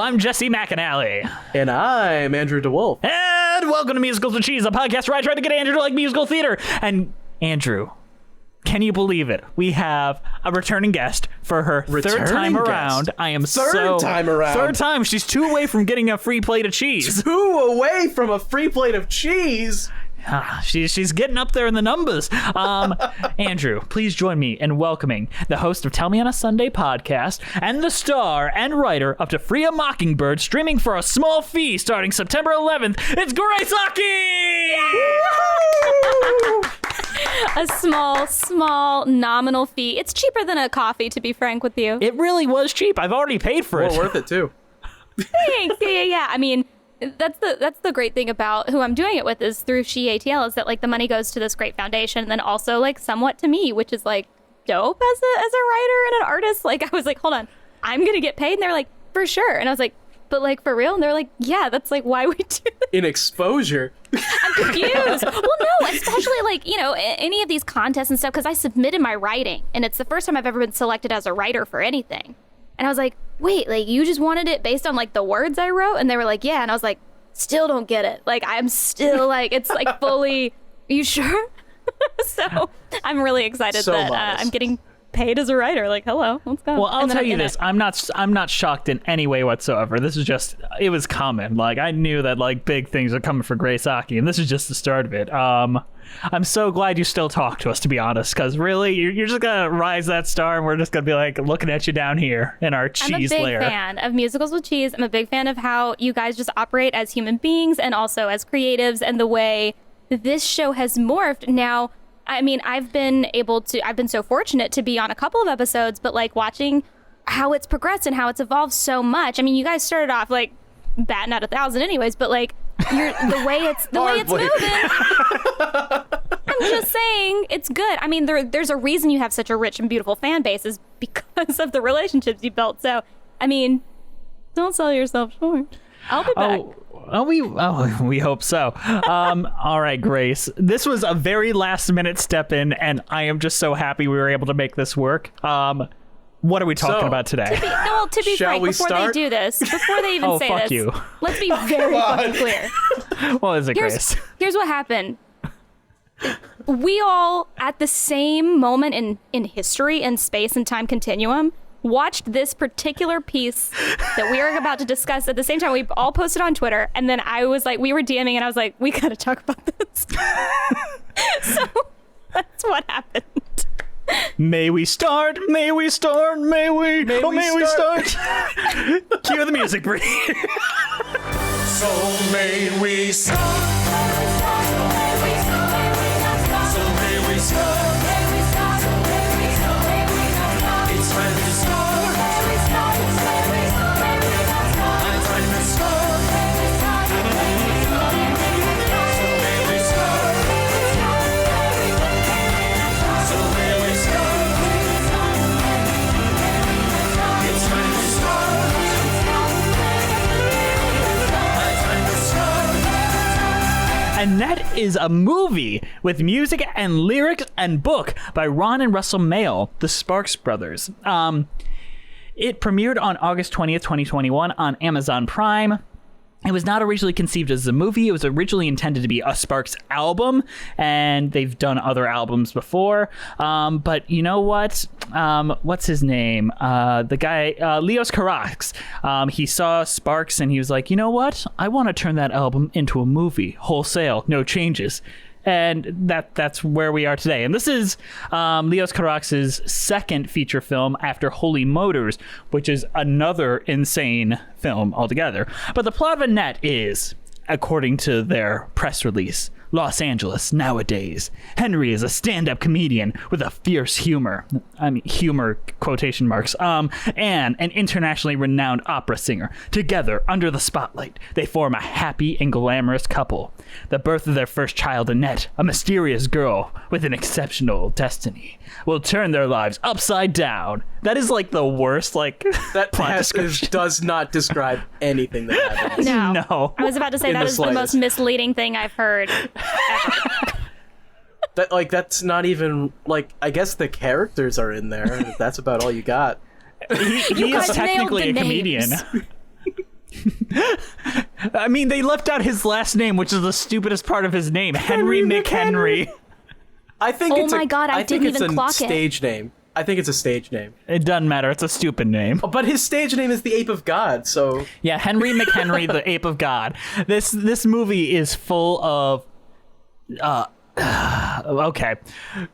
I'm Jesse McAnally. And I'm Andrew DeWolf. And welcome to Musicals with Cheese, a podcast where I try to get Andrew to like musical theater. And Andrew, can you believe it? We have a returning guest for her third time around. I am Third time around. Third time. She's 2 away from getting a free plate of cheese. 2 away from a free plate of cheese. She's getting up there in the numbers. Andrew, please join me in welcoming the host of Tell Me on a Sunday podcast and the star and writer of To Free a Mockingbird, streaming for a small fee starting September 11th. It's Grace Aki! A small nominal fee. It's cheaper than a coffee, to be frank with you. It really was cheap. I've already paid for it. Well, worth it too. Thanks. Yeah. I mean, that's the great thing about who I'm doing it with is through She ATL is that like the money goes to this great foundation and then also like somewhat to me, which is like dope as a writer and an artist. Like I was like, hold on, I'm gonna get paid, and they're like, for sure. And I was like, but like for real? And they're like, yeah, that's like why we do this. In exposure. I'm confused. Well, no, especially like, you know, any of these contests and stuff, because I submitted my writing and it's the first time I've ever been selected as a writer for anything. And I was like, wait, like you just wanted it based on like the words I wrote? And they were like, yeah. And I was like, still don't get it. Like I'm still like, it's like fully, are you sure? So I'm really excited that I'm getting paid as a writer. Like, hello, let's go. Well, I'll tell you this. I'm not shocked in any way whatsoever. This is just, it was common. Like I knew that like big things are coming for Grace Aki, and this is just the start of it. I'm so glad you still talk to us, to be honest, because really, you're just gonna rise that star, and we're just gonna be like looking at you down here in our cheese lair. I'm a big fan of Musicals with Cheese. I'm a big fan of how you guys just operate as human beings and also as creatives, and the way this show has morphed. Now, I mean, I've been so fortunate to be on a couple of episodes, but like watching how it's progressed and how it's evolved so much. I mean, you guys started off like batting at 1,000 anyways, but like the way it's moving. I'm just saying it's good. I mean, there's a reason you have such a rich and beautiful fan base is because of the relationships you built. So, I mean, don't sell yourself short. I'll be back. We hope so. All right, Grace. This was a very last minute step in, and I am just so happy we were able to make this work. What are we talking about today? To be frank, before they do this, before they even say this, you. Let's be very fucking clear. What is it, Grace? Here's what happened. We all, at the same moment in history and space and time continuum, watched this particular piece that we are about to discuss at the same time. We all posted on Twitter, and then I was like, we were DMing, and I was like, we gotta talk about this. So that's what happened. May we start? May we start? May we start? Cue the music, Bree. So may we start. So may we start. So may we start. It's time to start. It's time to start. So may we start. So may we start. It's time to start. Annette is a movie with music and lyrics and book by Ron and Russell Mael, the Sparks Brothers. It premiered on August 20th, 2021 on Amazon Prime. It was not originally conceived as a movie. It was originally intended to be a Sparks album, and they've done other albums before. But you know what? What's his name? The guy, Leos Carax. He saw Sparks, and he was like, you know what? I want to turn that album into a movie, wholesale, no changes. And that's where we are today. And this is Leos Carax's second feature film after Holy Motors, which is another insane film altogether. But the plot of Annette is, according to their press release, Los Angeles nowadays. Henry is a stand-up comedian with a fierce humor. I mean, humor, quotation marks. And an internationally renowned opera singer. Together, under the spotlight, they form a happy and glamorous couple. The birth of their first child, Annette, a mysterious girl with an exceptional destiny, will turn their lives upside down. That is like the worst, like, that plot description. Does not describe anything that happens. No. I was about to say that is the most misleading thing I've heard ever. That's not even, like, I guess the characters are in there. That's about all you got. He is technically a comedian. I mean, they left out his last name, which is the stupidest part of his name, Henry McHenry. I think Oh it's my God, I didn't even clock it. Stage name. I think it's a stage name. It doesn't matter. It's a stupid name. But his stage name is the Ape of God, so... Yeah, Henry McHenry, the Ape of God. This movie is full of... okay.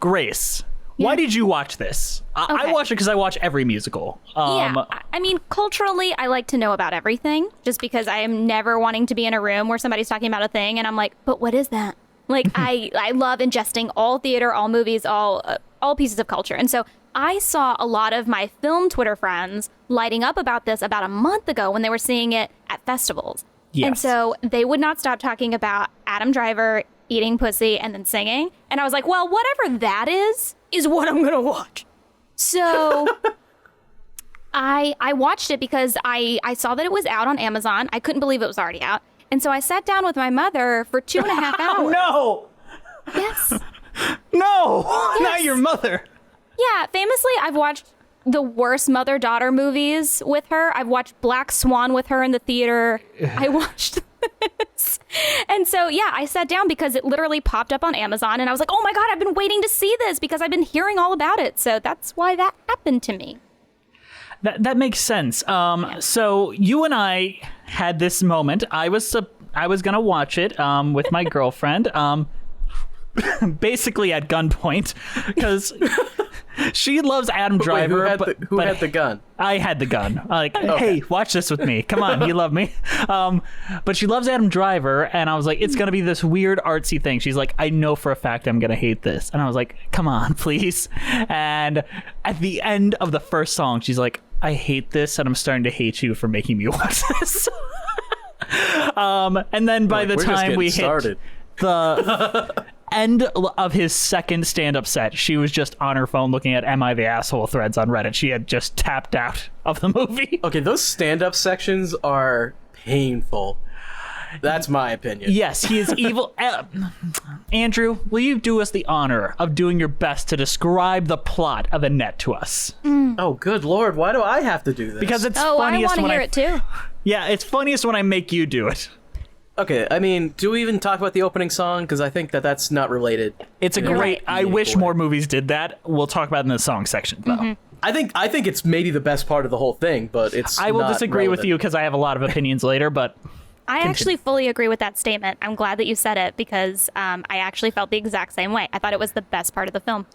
Grace, why did you watch this? I Okay. watch it because I watch every musical. Yeah, I mean, culturally, I like to know about everything just because I am never wanting to be in a room where somebody's talking about a thing and I'm like, but what is that? Like, I love ingesting all theater, all movies, all pieces of culture. And so I saw a lot of my film Twitter friends lighting up about this about a month ago when they were seeing it at festivals. Yes. And so they would not stop talking about Adam Driver eating pussy and then singing. And I was like, well, whatever that is what I'm going to watch. So I watched it because I saw that it was out on Amazon. I couldn't believe it was already out. And so I sat down with my mother for 2.5 hours. No! Yes. No! Yes. Not your mother. Yeah, famously, I've watched the worst mother-daughter movies with her. I've watched Black Swan with her in the theater. I watched this. And so, yeah, I sat down because it literally popped up on Amazon. And I was like, oh my God, I've been waiting to see this because I've been hearing all about it. So that's why that happened to me. That makes sense. So you and I had this moment. I was gonna watch it with my girlfriend, basically at gunpoint, because she loves Adam Driver. Who had the gun? I had the gun. Like, hey, watch this with me. Come on, you love me. But she loves Adam Driver, and I was like, it's gonna be this weird artsy thing. She's like, I know for a fact I'm gonna hate this, and I was like, come on, please. And at the end of the first song, she's like, I hate this, and I'm starting to hate you for making me watch this. And then by the time we hit the end of his second stand-up set, she was just on her phone looking at Am I the Asshole threads on Reddit. She had just tapped out of the movie. Okay, those stand-up sections are painful. That's my opinion. Yes, he is evil. Andrew, will you do us the honor of doing your best to describe the plot of Annette to us? Oh, good Lord, why do I have to do this? Because it's Oh, I funniest want to when hear it too. Yeah, it's funniest when I make you do it. Okay, I mean, do we even talk about the opening song? Because I think that's not related. It's a in a great. I wish meaningful way. more movies did that. We'll talk about it in the song section, though. I think it's maybe the best part of the whole thing, but it's I will not disagree with relevant. you because I have a lot of opinions later, but I actually fully agree with that statement. I'm glad that you said it because I actually felt the exact same way. I thought it was the best part of the film.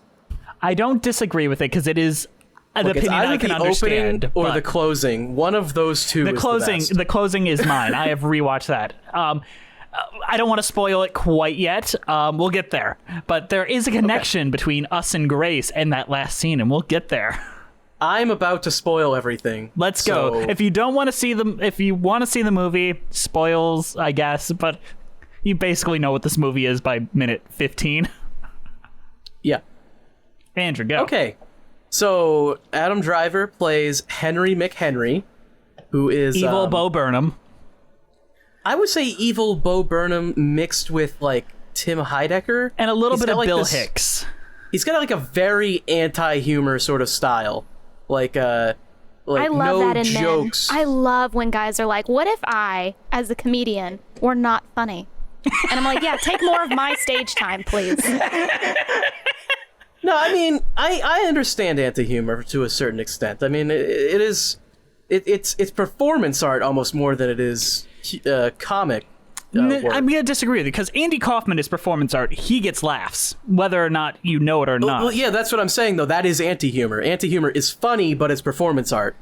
I don't disagree with it because it is an Look, it's opinion either I can the understand. opening or but the closing. One of those two the is closing, the best. the closing is mine. I have rewatched that. I don't want to spoil it quite yet. We'll get there, but there is a connection between us and Grace and that last scene, and we'll get there. I'm about to spoil everything. Let's go. so- If you don't want to see if you want to see the movie, spoils, I guess, but you basically know what this movie is by minute 15. Yeah. Andrew, go. Okay. So Adam Driver plays Henry McHenry, who is Evil Bo Burnham. I would say evil Bo Burnham mixed with like Tim Heidecker And a little He's bit got, of like, Bill this- Hicks. He's got like a very anti-humor sort of style, like I love no that in jokes. men. I love when guys are like, what if I, as a comedian, were not funny? And I'm like, yeah, take more of my stage time, please. No, I mean, I understand anti-humor to a certain extent. I mean, it's performance art almost more than it is comic. Work. I'm going to disagree with you because Andy Kaufman is performance art. He gets laughs, whether or not you know it or not. Well, yeah, that's what I'm saying, though. That is anti-humor. Anti-humor is funny, but it's performance art.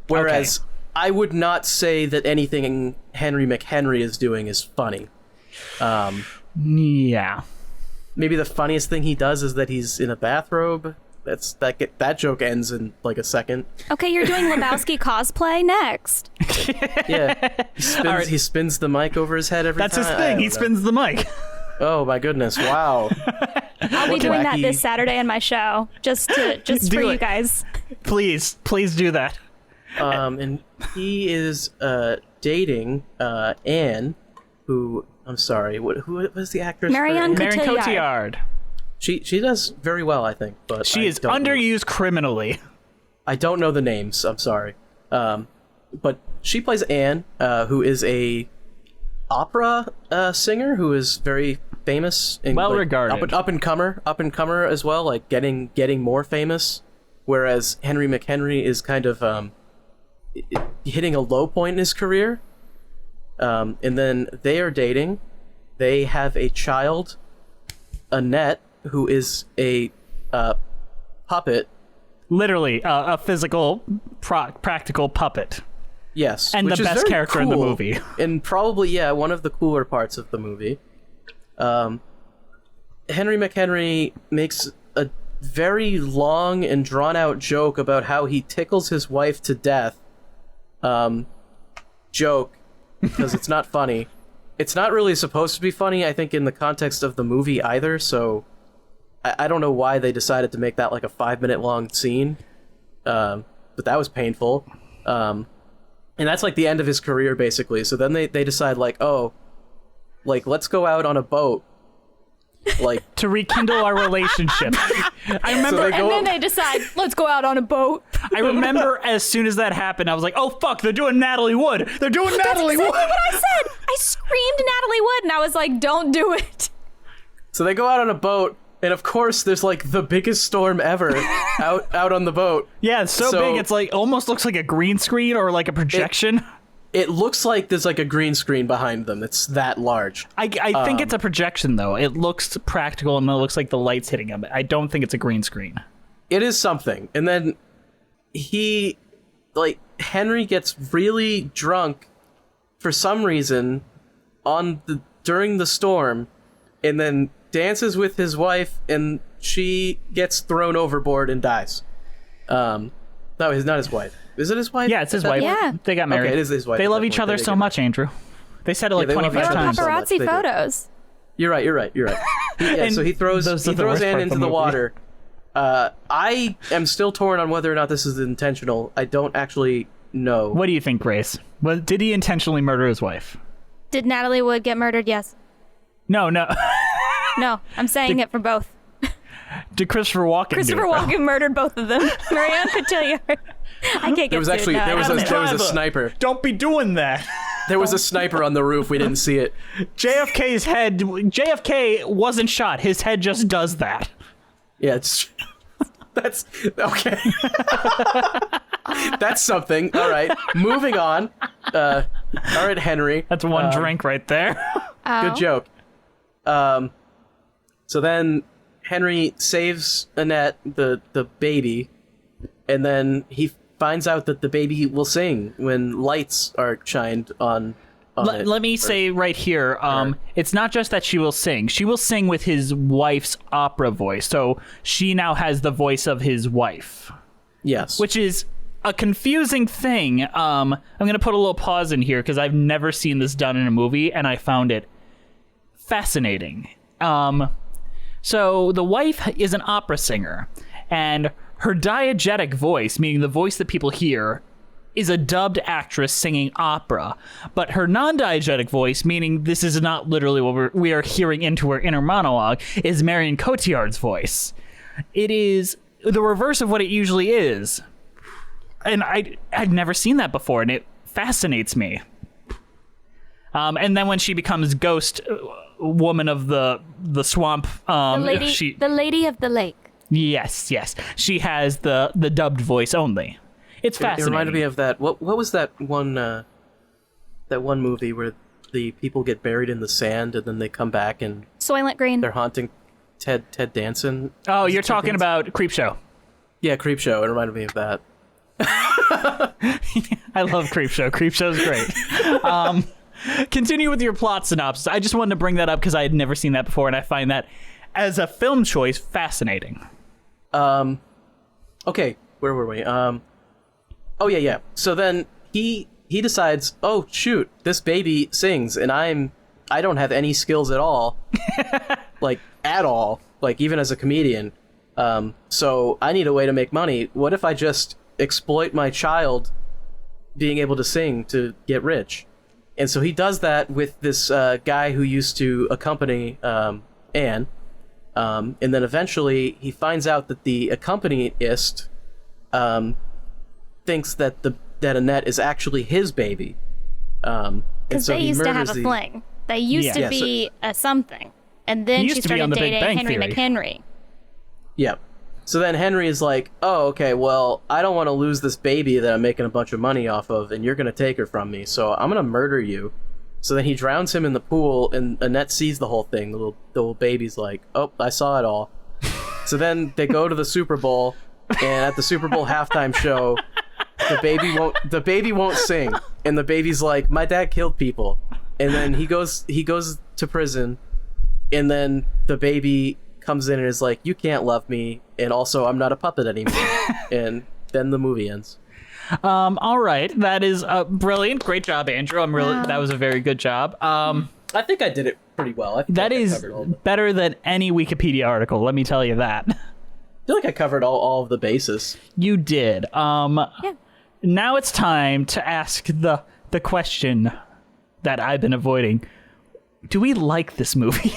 Whereas I would not say that anything Henry McHenry is doing is funny. Yeah. Maybe the funniest thing he does is that he's in a bathrobe. That joke ends in like a second. Okay, you're doing Lebowski cosplay next. Yeah, he spins the mic over his head every That's time. his I thing. don't He know. spins the mic. Oh my goodness! Wow. I'll be doing that wacky- this Saturday in my show, just for Do you it. guys. Please do that. And he is dating Anne, who I'm sorry, who was the actress? for Marianne Anne? Marion Cotillard. Cotillard. She does very well, I think, but She I is don't know- underused criminally. I don't know the names. I'm sorry. but she plays Anne, who is a opera singer who is very famous and Well regarded. up and comer as well, like getting more famous. Whereas Henry McHenry is kind of hitting a low point in his career. And then they are dating. They have a child, Annette, who is a puppet. Literally, a physical, practical puppet. Yes. And which the is best very character in the cool, movie. And probably, one of the cooler parts of the movie. Henry McHenry makes a very long and drawn-out joke about how he tickles his wife to death. Joke, because it's not funny. It's not really supposed to be funny, I think, in the context of the movie either, so I don't know why they decided to make that like a 5-minute long scene. But that was painful. And that's like the end of his career, basically. So then they decide, like, let's go out on a boat. Like To rekindle our relationship. I remember. And then they decide, let's go out on a boat. I remember as soon as that happened, I was like, "Oh fuck, they're doing Natalie Wood! They're doing Natalie That's exactly Wood!" what I said. I screamed Natalie Wood, and I was like, don't do it. So they go out on a boat, and of course there's like the biggest storm ever out on the boat. Yeah, it's so big, it's like almost looks like a green screen or like a projection. It looks like there's like a green screen behind them. It's that large. I think it's a projection though. It looks practical and it looks like the light's hitting them. I don't think it's a green screen. It is something. And then Henry gets really drunk for some reason during the storm, and then dances with his wife, and she gets thrown overboard and dies. No, it's not his wife. Is it his wife? Yeah, it's his wife. Yeah. They got married. Okay, it is his wife They at love that each point. other They so get much, Andrew. They said it like they love 25 each other times. so much. Paparazzi They do. photos. You're right. And So he throws those are the worst Anne part of into the the movie. water. I am still torn on whether or not this is intentional. I don't actually know. What do you think, Grace? Did he intentionally murder his wife? Did Natalie Wood get murdered? Yes. No. No, I'm saying it for both. Did Christopher Walken Christopher do it? Walken murdered both of them. Marianne could tell you. I can't get There was actually sued. No, there I was don't a know. there was a Driver. sniper. Don't be doing that. There was a sniper on the roof. We didn't see it. JFK's head. JFK wasn't shot. His head just does that. Yeah, it's that's okay. That's something. All right, moving on. All right, Henry. That's one drink right there. Good joke. So then Henry saves Annette, the baby, and then he finds out that the baby will sing when lights are shined on it. Let me say right here, it's not just that she will sing. She will sing with his wife's opera voice. So she now has the voice of his wife, Yes. which is a confusing thing. I'm going to put a little pause in here because I've never seen this done in a movie, and I found it fascinating. So the wife is an opera singer, and her diegetic voice, meaning the voice that people hear, is a dubbed actress singing opera. But her non-diegetic voice, meaning this is not literally what we are hearing into her inner monologue, is Marion Cotillard's voice. It is the reverse of what it usually is. And I'd never seen that before, and it fascinates me. And then when she becomes ghost woman of the swamp, The lady of the lake. yes, she has the dubbed voice only. It's It fascinating. reminded me of that. What was that one movie where the people get buried in the sand and then they come back and Soylent Green. they're haunting Ted Danson? Oh, Is you're it Ted talking Danson? about Creepshow. Yeah, Creepshow. It reminded me of that. I love Creepshow. Creepshow's great. Continue with your plot synopsis. I just wanted to bring that up because I had never seen that before, and I find that as a film choice fascinating. Okay, where were we? Oh yeah. So then he decides, oh shoot, this baby sings, and I don't have any skills at all, like at all, like even as a comedian. So I need a way to make money. What if I just exploit my child being able to sing to get rich? And so he does that with this guy who used to accompany Anne. And then eventually he finds out that the accompanist thinks that that Annette is actually his baby. And Because so they he used to have murders a the- fling. They used to Yeah. be a something. And He then used she to be on started The Big dating Bang Henry Theory. McHenry. Yep. So then Henry is like, oh, okay, well, I don't want to lose this baby that I'm making a bunch of money off of, and you're going to take her from me, so I'm going to murder you. So then he drowns him in the pool, and Annette sees the whole thing. The little baby's like, oh, I saw it all. So then they go to the Super Bowl, and at the Super Bowl halftime show, the baby won't sing, and the baby's like, my dad killed people. And then he goes to prison, and then the baby comes in and is like, you can't love me, and also I'm not a puppet anymore. And then the movie ends. All right, that is brilliant. Great job, Andrew. That was a very good job. I think I did it pretty well. I think That I is covered all of it. better than any Wikipedia article. Let me tell you that. I feel like I covered all of the bases. You did. Yeah. Now it's time to ask the question that I've been avoiding. Do we like this movie?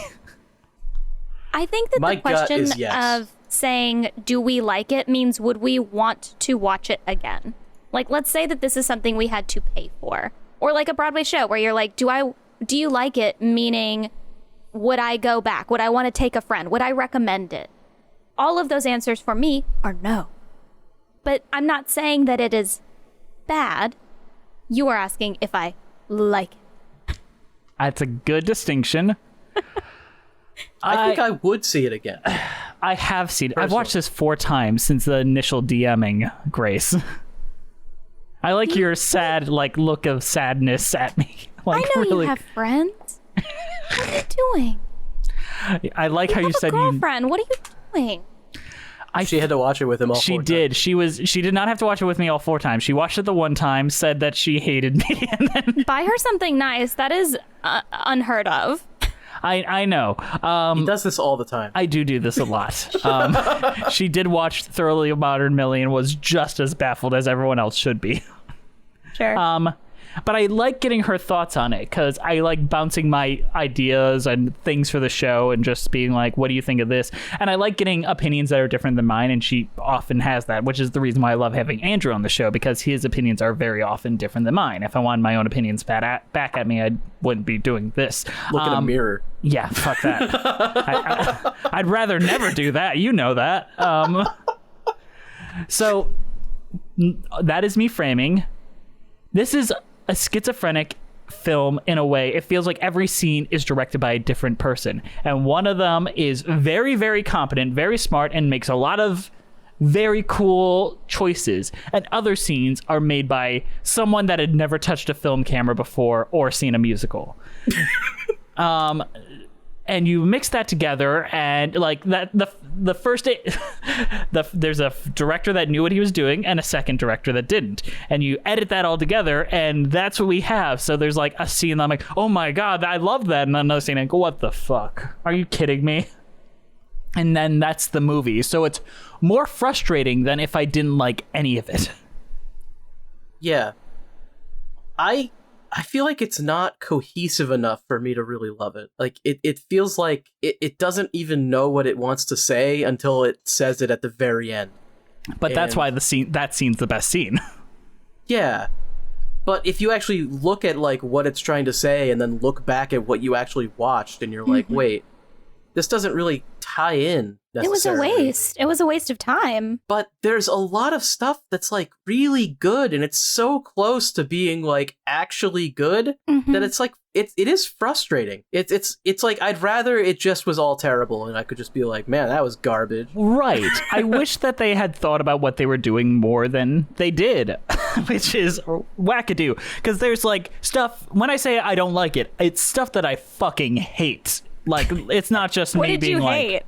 I think that My the gut question is yes. of saying, do we like it, means would we want to watch it again? Like, let's say that this is something we had to pay for. Or like a Broadway show where you're like, do you like it? Meaning, would I go back? Would I want to take a friend? Would I recommend it? All of those answers for me are no. But I'm not saying that it is bad. You are asking if I like it. That's a good distinction. I think I would see it again. I have seen it. I've Personally. watched this 4 times since the initial DMing, Grace. I like your sad, look of sadness at me. I know really. you have friends. What are you doing? I like how you have a said you. girlfriend. What are you doing? She had to watch it with him all She 4 did. times. She did not have to watch it with me all 4 times. She watched it the one time, said that she hated me, and then Buy her something nice. That is unheard of. I know. He does this all the time. I do this a lot. She did watch Thoroughly Modern Millie and was just as baffled as everyone else should be. Sure. But I like getting her thoughts on it because I like bouncing my ideas and things for the show and just being like, what do you think of this? And I like getting opinions that are different than mine, and she often has that, which is the reason why I love having Andrew on the show, because his opinions are very often different than mine. If I wanted my own opinions back at me, I wouldn't be doing this. Look in a mirror. Yeah, fuck that. I'd rather never do that. You know that. So that is me framing. This is a schizophrenic film in a way. It feels like every scene is directed by a different person. And one of them is very, very competent, very smart, and makes a lot of very cool choices. And other scenes are made by someone that had never touched a film camera before or seen a musical. And you mix that together, and like that, the first there's a director that knew what he was doing and a second director that didn't, and you edit that all together, and that's what we have. So there's like a scene that I'm like, oh my god, I love that, and another scene I go, what the fuck? Are you kidding me? And then that's the movie. So it's more frustrating than if I didn't like any of it. Yeah. I feel like it's not cohesive enough for me to really love it. Like, it feels like it doesn't even know what it wants to say until it says it at the very end. But that's why that scene's the best scene. Yeah. But if you actually look at, like, what it's trying to say and then look back at what you actually watched and you're like, wait, this doesn't really tie in It was a necessarily. waste. It was a waste of time. But there's a lot of stuff that's like really good, and it's so close to being like actually good that it's like it is frustrating. It's like I'd rather it just was all terrible and I could just be like, man, that was garbage. Right. I wish that they had thought about what they were doing more than they did, which is wackadoo. Because there's like stuff, when I say I don't like it, it's stuff that I fucking hate. Like, it's not just What me did being you like, hate?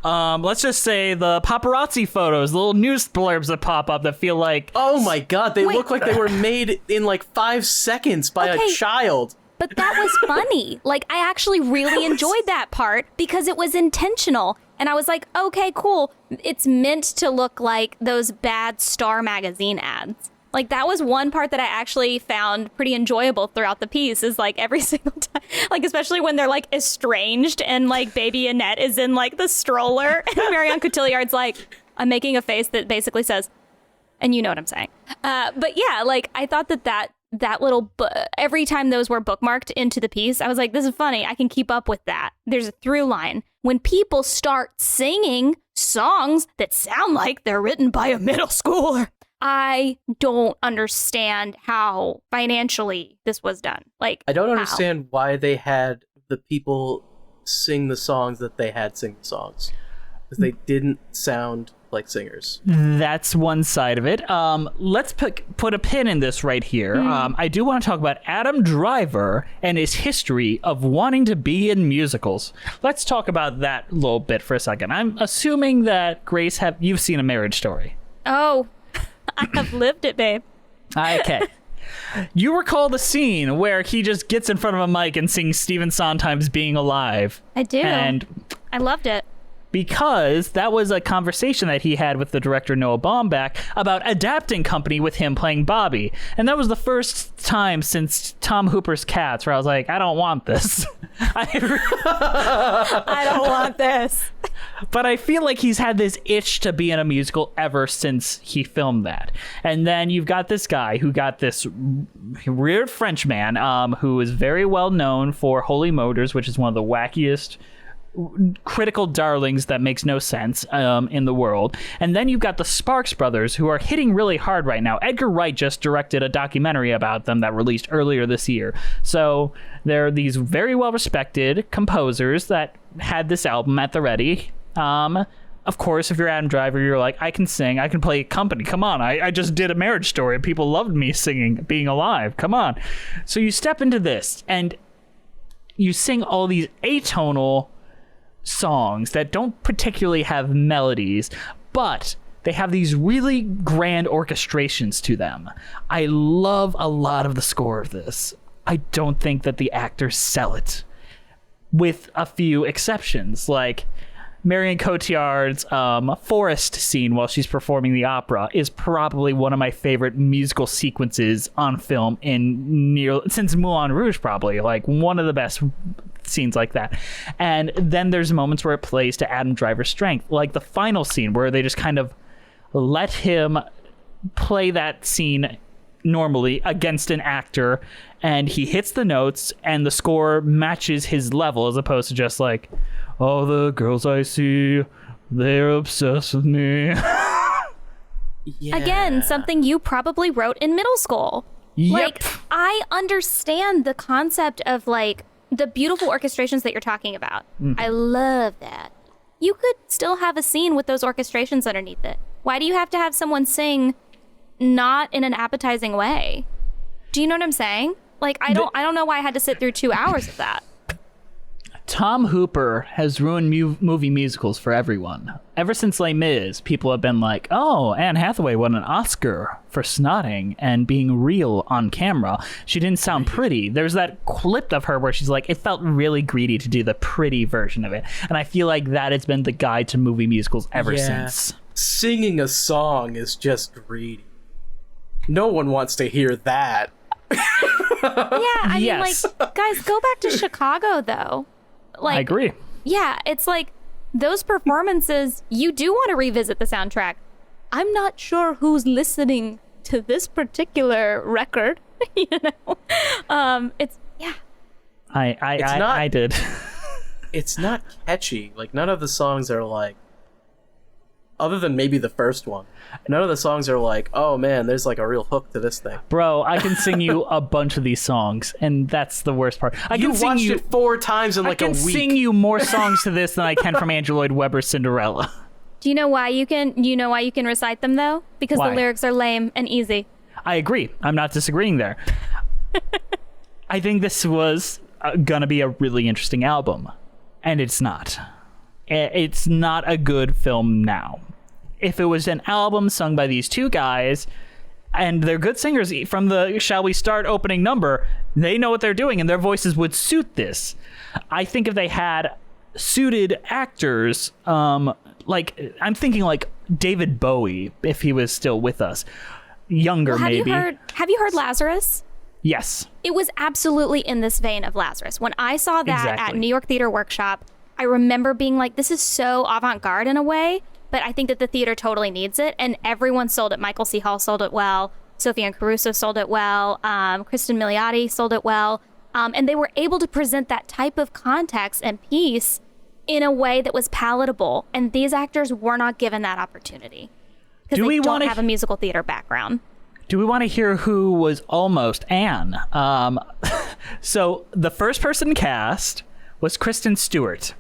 let's just say the paparazzi photos, the little news blurbs that pop up that feel like, Oh my god, they Wait. look like they were made in like 5 seconds by a Okay. child. But that was funny. Like, I actually really enjoyed that part because it was intentional. And I was like, okay, cool. It's meant to look like those bad Star magazine ads. Like, that was one part that I actually found pretty enjoyable throughout the piece, is like every single time, like, especially when they're like estranged and like baby Annette is in like the stroller and Marion Cotilliard's like, I'm making a face that basically says, and you know what I'm saying. But yeah, like I thought that little every time those were bookmarked into the piece, I was like, this is funny. I can keep up with that. There's a through line. When people start singing songs that sound like they're written by a middle schooler, I don't understand how financially this was done. Like, I don't how? understand why they had the people sing the songs that they had sing the songs. Because they didn't sound like singers. That's one side of it. Let's put a pin in this right here. I do want to talk about Adam Driver and his history of wanting to be in musicals. Let's talk about that a little bit for a second. I'm assuming that, Grace, you've seen A Marriage Story. Oh, I have lived it, babe. Okay. You recall the scene where he just gets in front of a mic and sings Stephen Sondheim's Being Alive. I do. And I loved it. because that was a conversation that he had with the director Noah Baumbach about adapting Company with him playing Bobby. And that was the first time since Tom Hooper's Cats where I was like, I don't want this. I don't want this. But I feel like he's had this itch to be in a musical ever since he filmed that. And then you've got this guy who got this weird French man who is very well known for Holy Motors, which is one of the wackiest critical darlings that makes no sense in the world. And then you've got the Sparks brothers, who are hitting really hard right now. Edgar Wright just directed a documentary about them that released earlier this year. So they're these very well-respected composers that had this album at the ready. Of course, if you're Adam Driver, you're like, I can sing, I can play Company. Come on, I just did A Marriage Story and people loved me singing Being Alive. Come on. So you step into this and you sing all these atonal songs that don't particularly have melodies, but they have these really grand orchestrations to them. I love a lot of the score of this. I don't think that the actors sell it, with a few exceptions, like Marion Cotillard's forest scene while she's performing the opera is probably one of my favorite musical sequences on film since Moulin Rouge, probably like one of the best scenes like that. And then there's moments where it plays to Adam Driver's strength, like the final scene where they just kind of let him play that scene normally against an actor, and he hits the notes and the score matches his level, as opposed to just like, all the girls I see, they're obsessed with me. Yeah. Again, something you probably wrote in middle school. Yep. Like, I understand the concept of like the beautiful orchestrations that you're talking about. I love that. You could still have a scene with those orchestrations underneath it. Why do you have to have someone sing not in an appetizing way? Do you know what I'm saying? Like, I don't know why I had to sit through 2 hours of that. Tom Hooper has ruined movie musicals for everyone. Ever since Les Mis, people have been like, oh, Anne Hathaway won an Oscar for snotting and being real on camera. She didn't sound pretty. There's that clip of her where she's like, it felt really greedy to do the pretty version of it. And I feel like that has been the guide to movie musicals ever since. Singing a song is just greedy. No one wants to hear that. Yeah, I mean, Yes. like, guys, go back to Chicago, though. Like, I agree. Yeah, it's like those performances, you do want to revisit the soundtrack. I'm not sure who's listening to this particular record, you know? It's, yeah. I did. It's not catchy. Like, none of the songs are like, other than maybe the first one, none of the songs are like, oh man, there's like a real hook to this thing. Bro, I can sing you a bunch of these songs, and that's the worst part. You watched it 4 times in like a I week. can sing you more songs to this than I can from Andrew Lloyd Webber's Cinderella. Do you know why you can recite them, though? Because Why? the lyrics are lame and easy. I agree. I'm not disagreeing there. I think this was gonna be a really interesting album, and it's not. It's not a good film now. If it was an album sung by these two guys, and they're good singers from the Shall We Start opening number, they know what they're doing, and their voices would suit this. I think if they had suited actors, like, I'm thinking like David Bowie, if he was still with us. Younger, Well, maybe. have you heard Lazarus? Yes. It was absolutely in this vein of Lazarus. When I saw that at Exactly. New York Theater Workshop, I remember being like, this is so avant-garde in a way, but I think that the theater totally needs it, and everyone sold it. Michael C. Hall sold it well. Sophie Ann Caruso sold it well. Kristen Milioti sold it well. And they were able to present that type of context and piece in a way that was palatable. And these actors were not given that opportunity because they don't have a musical theater background. Do we want to hear who was almost Anne? So the first person cast was Kristen Stewart.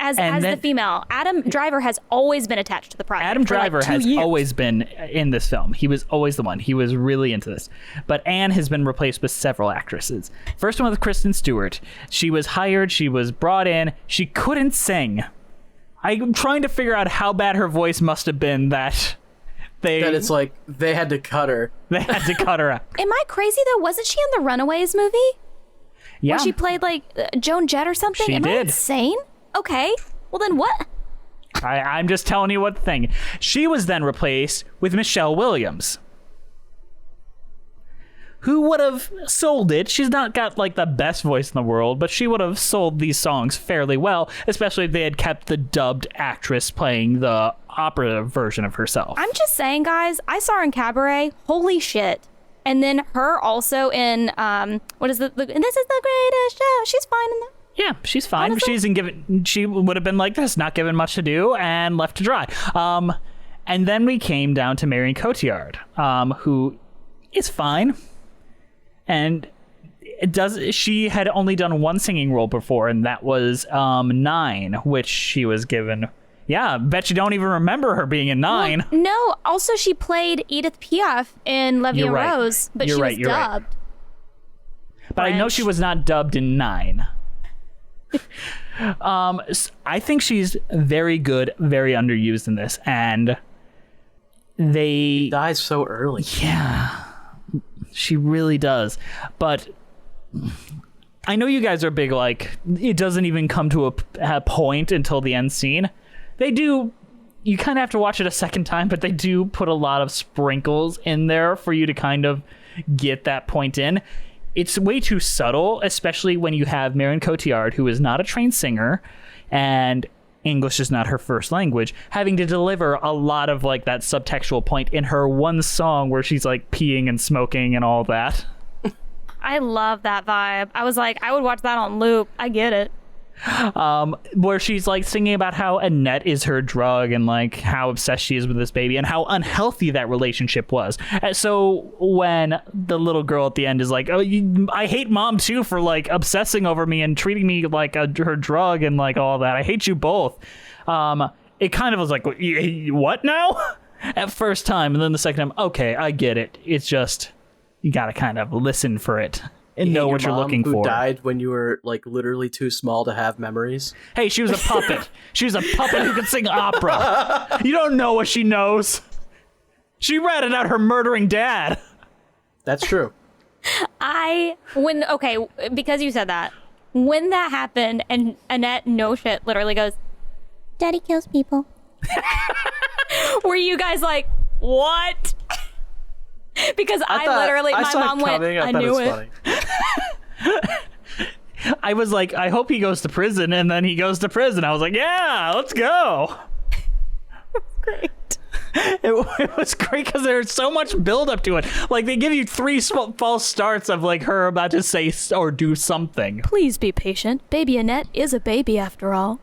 As the female, Adam Driver has always been attached to the project. Adam Driver has years. always been in this film. He was always the one. He was really into this. But Anne has been replaced with several actresses. First one was Kristen Stewart. She was hired. She was brought in. She couldn't sing. I'm trying to figure out how bad her voice must have been that it's like they had to cut her. They had to cut her out. Am I crazy though? Wasn't she in the Runaways movie? Yeah. Where she played like Joan Jett or something? She Am did. I insane? Okay. Well then what? I'm just telling you what the thing. She was then replaced with Michelle Williams, who would have sold it. She's not got like the best voice in the world, but she would have sold these songs fairly well, especially if they had kept the dubbed actress playing the opera version of herself. I'm just saying, guys, I saw her in Cabaret. Holy shit. And then her also in, what is This is the Greatest Show. She's fine in that. Yeah, she's fine. Honestly? She would have been like this, not given much to do and left to dry. And then we came down to Marion Cotillard, who is fine. And she had only done one singing role before, and that was 9, which she was given. Yeah, bet you don't even remember her being in 9. Well, no, also she played Edith Piaf in La Vie en Rose, but she was dubbed. But I know she was not dubbed in 9. I think she's very good, very underused in this, and She dies so early. Yeah, she really does. But I know you guys are big, like, it doesn't even come to a point until the end scene. They do, you kind of have to watch it a second time, but they do put a lot of sprinkles in there for you to kind of get that point in. It's way too subtle, especially when you have Marion Cotillard, who is not a trained singer, and English is not her first language, having to deliver a lot of like that subtextual point in her one song where she's like peeing and smoking and all that. I love that vibe. I was like, I would watch that on loop. I get it. Where she's like singing about how Annette is her drug and like how obsessed she is with this baby and how unhealthy that relationship was. And so when the little girl at the end is like, "Oh, I hate mom too for like obsessing over me and treating me like her drug and like all that. I hate you both." It kind of was like, "What now?" At first time, and then the second time, okay, I get it. It's just you got to kind of listen for it. And know what you're looking for. Who died when you were like literally too small to have memories? Hey, she was a puppet. She was a puppet who could sing opera. You don't know what she knows. She ratted out her murdering dad. That's true. Because you said that, when that happened and Annette, no shit, literally goes, "Daddy kills people." Were you guys like, what? Because my mom went, I knew it. I was like, I hope he goes to prison, and then he goes to prison. I was like, yeah, let's go. Great. It was great because there's so much build up to it. Like they give you 3 false starts of like her about to say or do something. Please be patient. Baby Annette is a baby after all.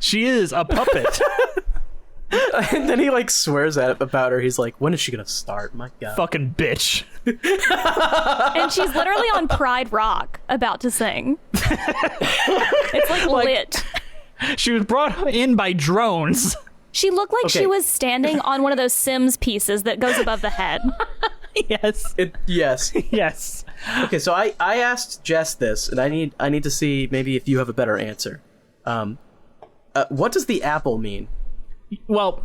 She is a puppet. And then he like swears about her. He's like, when is she gonna start? My God. Fucking bitch. And she's literally on Pride Rock about to sing. It's like lit. She was brought in by drones. She looked like she was standing on one of those Sims pieces that goes above the head. Yes. Yes. Yes. Okay, so I asked Jess this, and I need to see maybe if you have a better answer. What does the apple mean? Well,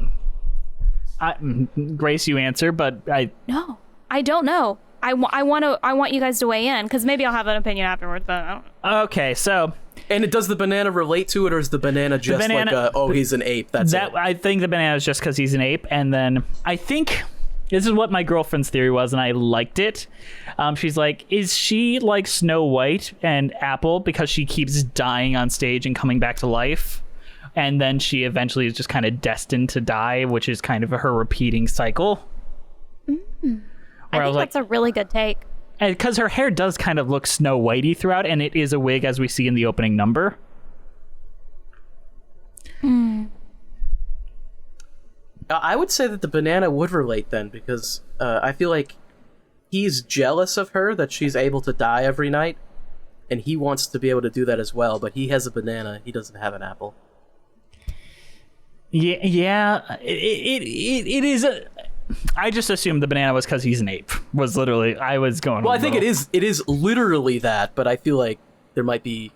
Grace, you answer, but No, I don't know. I want you guys to weigh in because maybe I'll have an opinion afterwards. But I don't. Okay, so. And does the banana relate to it, or is the banana just he's an ape? That's it. I think the banana is just because he's an ape, and then I think this is what my girlfriend's theory was, and I liked it. She's like, is she like Snow White and Apple because she keeps dying on stage and coming back to life? and then she eventually is just kind of destined to die, which is kind of her repeating cycle. I think that's a really good take. Because her hair does kind of look Snow Whitey throughout, and it is a wig, as we see in the opening number. I would say that the banana would relate then, because I feel like he's jealous of her that she's able to die every night, and he wants to be able to do that as well, but he has a banana, he doesn't have an apple. Yeah, it is I just assumed the banana was because he's an ape. Was literally, I was going. Well, I think it is literally that, but I feel like there might be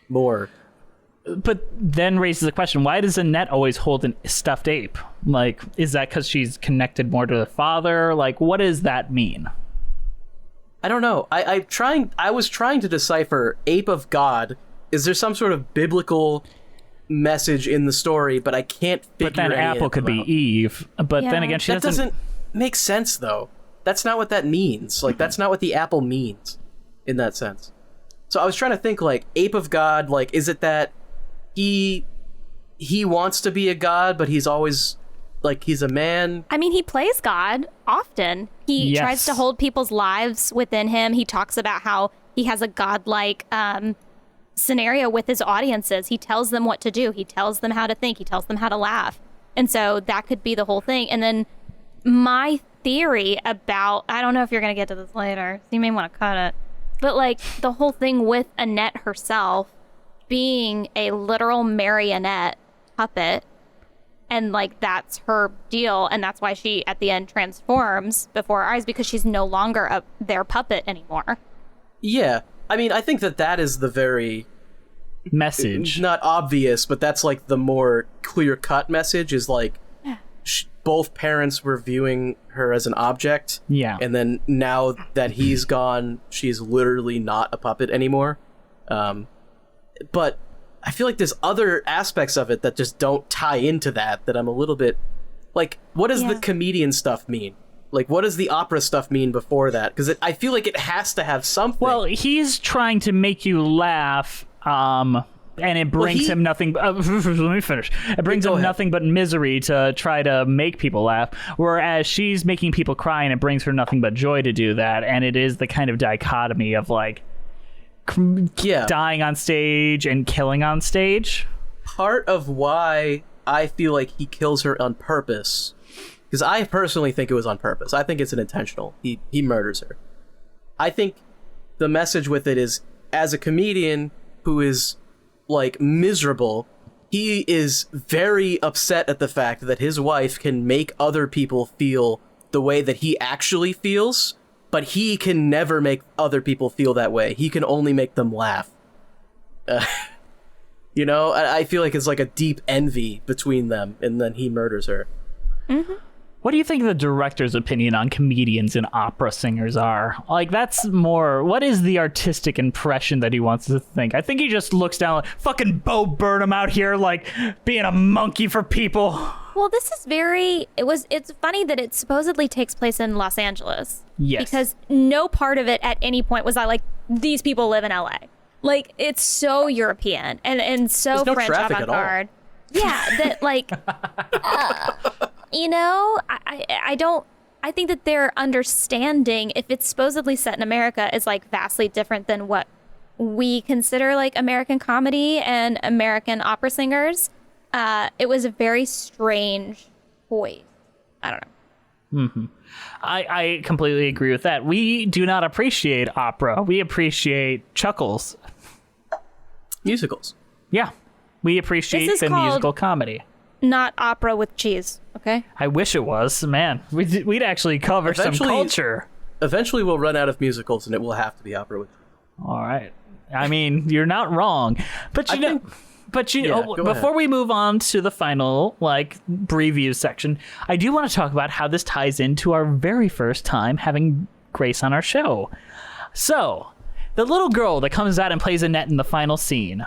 more. But then raises the question: why does Annette always hold a stuffed ape? Like, is that because she's connected more to the father? Like, what does that mean? I don't know. I was trying to decipher ape of God. Is there some sort of biblical message in the story? But I can't figure. But then apple could be Eve. But then again, that doesn't make sense though. That's not what that means. Like, that's not what the apple means in that sense. So I was trying to think, like, ape of God. Like, is it that he wants to be a god, but he's always like he's a man? I mean, he plays God often. He tries to hold people's lives within him. He talks about how he has a godlike scenario with his audiences. He tells them what to do. He tells them how to think. He tells them how to laugh. And so that could be the whole thing. And then my theory about, I don't know if you're going to get to this later, so you may want to cut it, but like the whole thing with Annette herself being a literal marionette puppet, and like that's her deal, and that's why she at the end transforms before our eyes, because she's no longer their puppet anymore. Yeah, I mean, I think that is the very message, not obvious, but that's like the more clear-cut message, is like both parents were viewing her as an object, and then now that he's gone, she's literally not a puppet anymore. But I feel like there's other aspects of it that just don't tie into that I'm a little bit like, what does the comedian stuff mean? Like, what does the opera stuff mean before that? Because I feel like it has to have something. Well, he's trying to make you laugh, and it brings him nothing. Let me finish. It brings him nothing but misery to try to make people laugh, whereas she's making people cry, and it brings her nothing but joy to do that. And it is the kind of dichotomy of like dying on stage and killing on stage. Part of why I feel like he kills her on purpose, because I personally think it was on purpose. I think it's an intentional. He murders her. I think the message with it is, as a comedian who is like miserable, he is very upset at the fact that his wife can make other people feel the way that he actually feels, but he can never make other people feel that way. He can only make them laugh. You know, I feel like it's like a deep envy between them, and then he murders her. Mm-hmm. What do you think the director's opinion on comedians and opera singers are? Like, that's more, what is the artistic impression that he wants to think? I think he just looks down like, fucking Bo Burnham out here, like, being a monkey for people. Well, this is it's funny that it supposedly takes place in Los Angeles. Yes. Because no part of it at any point was I like, these people live in LA. Like, it's so European and so no French traffic at all. avant-garde. Yeah, that like, you know, I think that their understanding, if it's supposedly set in America, is like vastly different than what we consider like American comedy and American opera singers. It was a very strange choice. I don't know. Mm-hmm. I completely agree with that. We do not appreciate opera. We appreciate chuckles. Musicals. Yeah. We appreciate the musical comedy. Not opera with cheese, okay? I wish it was. Man, we'd actually cover some culture. Eventually we'll run out of musicals and it will have to be opera with cheese. All right. I mean, you're not wrong. But you know, before we move on to the final, like, preview section, I do want to talk about how this ties into our very first time having Grace on our show. So, the little girl that comes out and plays Annette in the final scene,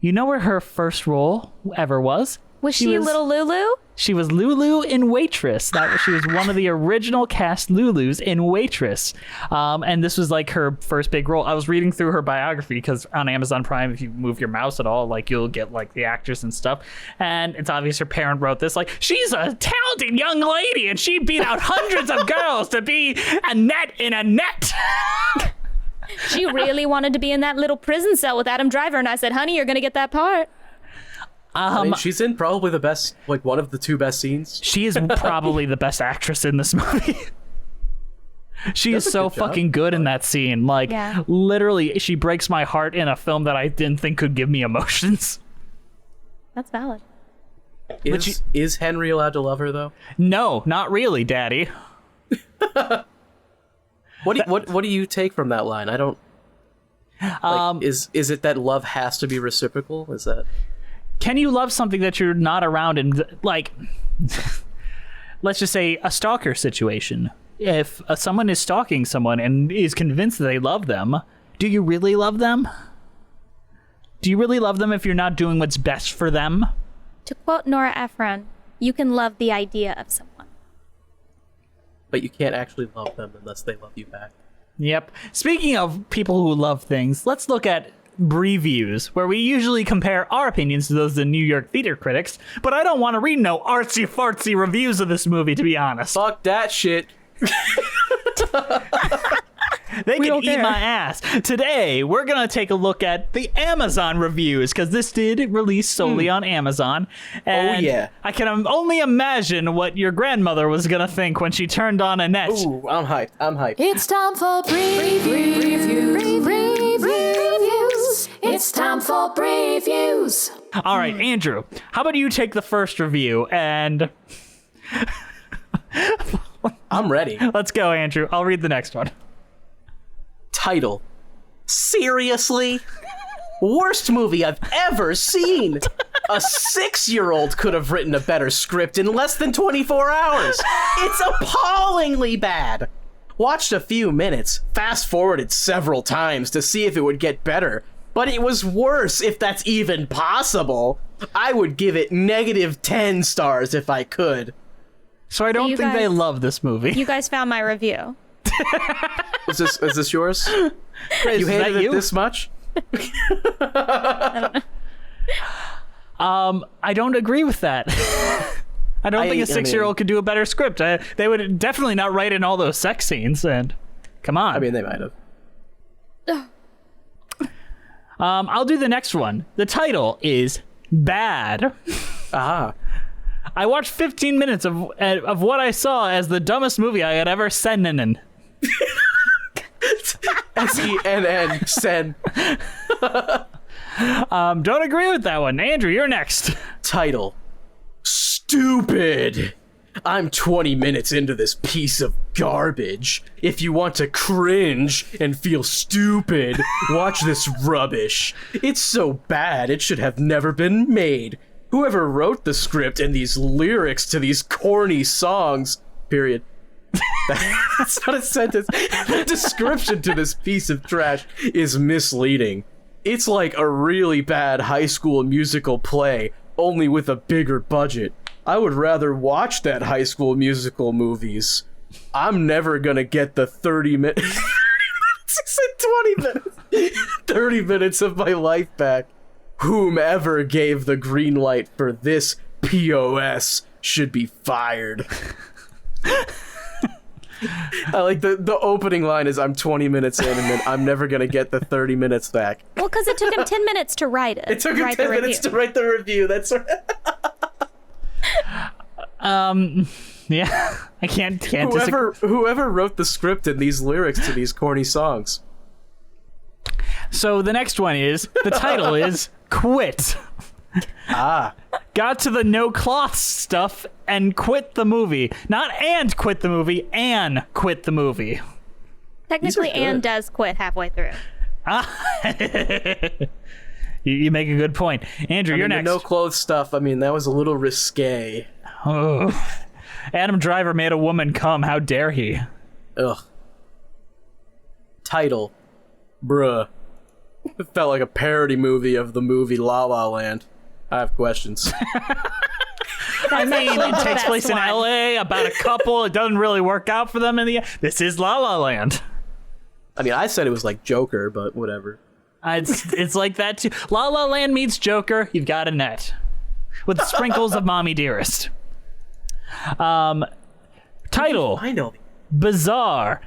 you know where her first role ever was? Was she little Lulu? She was Lulu in Waitress. She was one of the original cast Lulus in Waitress. And this was like her first big role. I was reading through her biography because on Amazon Prime, if you move your mouse at all, like you'll get like the actress and stuff. And it's obvious her parent wrote this. Like, she's a talented young lady and she beat out hundreds of girls to be Annette in Annette. She really wanted to be in that little prison cell with Adam Driver, and I said, honey, you're going to get that part. I mean, she's in probably the best, like one of the two best scenes. She is probably the best actress in this movie. She is so fucking good in that scene. Like, literally, she breaks my heart in a film that I didn't think could give me emotions. That's valid. Is Henry allowed to love her, though? No, not really, Daddy. What do you take from that line? I don't. Like, is it that love has to be reciprocal? Is that? Can you love something that you're not around? And like, let's just say a stalker situation. If someone is stalking someone and is convinced that they love them, do you really love them? Do you really love them if you're not doing what's best for them? To quote Nora Ephron, you can love the idea of someone. But you can't actually love them unless they love you back. Yep. Speaking of people who love things, let's look at Breviews, where we usually compare our opinions to those of the New York theater critics, but I don't want to read no artsy-fartsy reviews of this movie, to be honest. Fuck that shit. They can eat my ass. Today, we're going to take a look at the Amazon reviews, because this did release solely on Amazon. And yeah. I can only imagine what your grandmother was going to think when she turned on Annette. Ooh, I'm hyped. It's time for previews. It's time for previews. All right, Andrew, how about you take the first review and... I'm ready. Let's go, Andrew. I'll read the next one. Title. Seriously? Worst movie I've ever seen. A 6-year-old could have written a better script in less than 24 hours. It's appallingly bad. Watched a few minutes, fast-forwarded several times to see if it would get better, but it was worse, if that's even possible. I would give it -10 stars if I could. So I don't think they love this movie. You guys found my review. Is this yours? Grace, You hated you? it this much? I don't agree with that. I don't think a 6-year-old could do a better script. They would definitely not write in all those sex scenes. And come on. I mean, they might have. I'll do the next one. The title is Bad. Ah. I watched 15 minutes of what I saw as the dumbest movie I had ever seen in. SENN. Sen. Don't agree with that one. Andrew, you're next. Title. Stupid. I'm 20 minutes into this piece of garbage. If you want to cringe and feel stupid, watch this rubbish. It's so bad it should have never been made. Whoever wrote the script and these lyrics to these corny songs, period. That's not a sentence. The description to this piece of trash is misleading. It's like a really bad high school musical play, only with a bigger budget. I would rather watch that high school musical movies. I'm never gonna get the 30 minutes... 20 minutes. 30 minutes of my life back. Whomever gave the green light for this POS should be fired. I like the opening line is I'm 20 minutes in and then I'm never gonna get the 30 minutes back. Well, because it took him 10 minutes to write it. It took him 10 minutes to write the review. That's right. Yeah, I can't disagree. Whoever wrote the script and these lyrics to these corny songs. So the next one is, the title is Quit. Got to the no cloth stuff and quit the movie. Not and quit the movie, and quit the movie. Technically, Anne does quit halfway through. You make a good point. Andrew, you're next. The no clothes stuff, I mean, that was a little risque. Oh. Adam Driver made a woman come. How dare he? Ugh. Title. Bruh. It felt like a parody movie of the movie La La Land. I have questions. I mean, actually it the takes best place in one. LA about a couple. It doesn't really work out for them in the end. This is La La Land. I mean, I said it was like Joker, but whatever. It's like that too. La La Land meets Joker. You've got Annette with sprinkles of Mommy Dearest. Title: I know. Bizarre.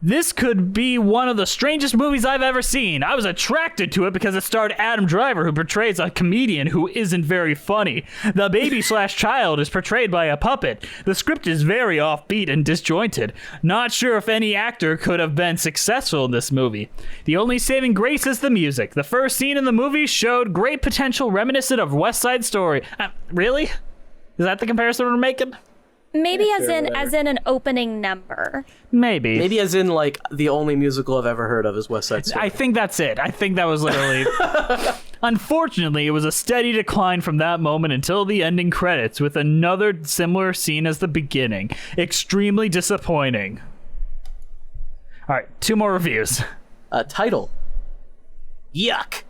This could be one of the strangest movies I've ever seen. I was attracted to it because it starred Adam Driver, who portrays a comedian who isn't very funny. The baby/child is portrayed by a puppet. The script is very offbeat and disjointed. Not sure if any actor could have been successful in this movie. The only saving grace is the music. The first scene in the movie showed great potential reminiscent of West Side Story. Really? Is that the comparison we're making? Maybe Yeah, as sure, in whatever. as in an opening number. Maybe. Maybe as in like the only musical I've ever heard of is West Side Story. I think that's it. I think that was literally... Unfortunately, it was a steady decline from that moment until the ending credits, with another similar scene as the beginning. Extremely disappointing. All right, 2 more reviews. Title: Yuck.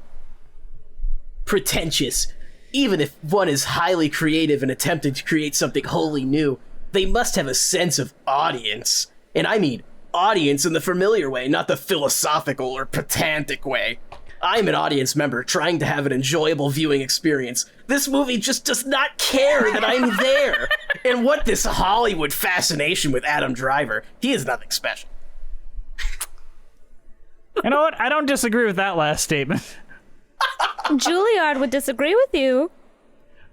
Pretentious. Even if one is highly creative and attempting to create something wholly new, they must have a sense of audience. And I mean audience in the familiar way, not the philosophical or pedantic way. I'm an audience member trying to have an enjoyable viewing experience. This movie just does not care that I'm there. And what this Hollywood fascination with Adam Driver, he is nothing special. You know what? I don't disagree with that last statement. Juilliard would disagree with you.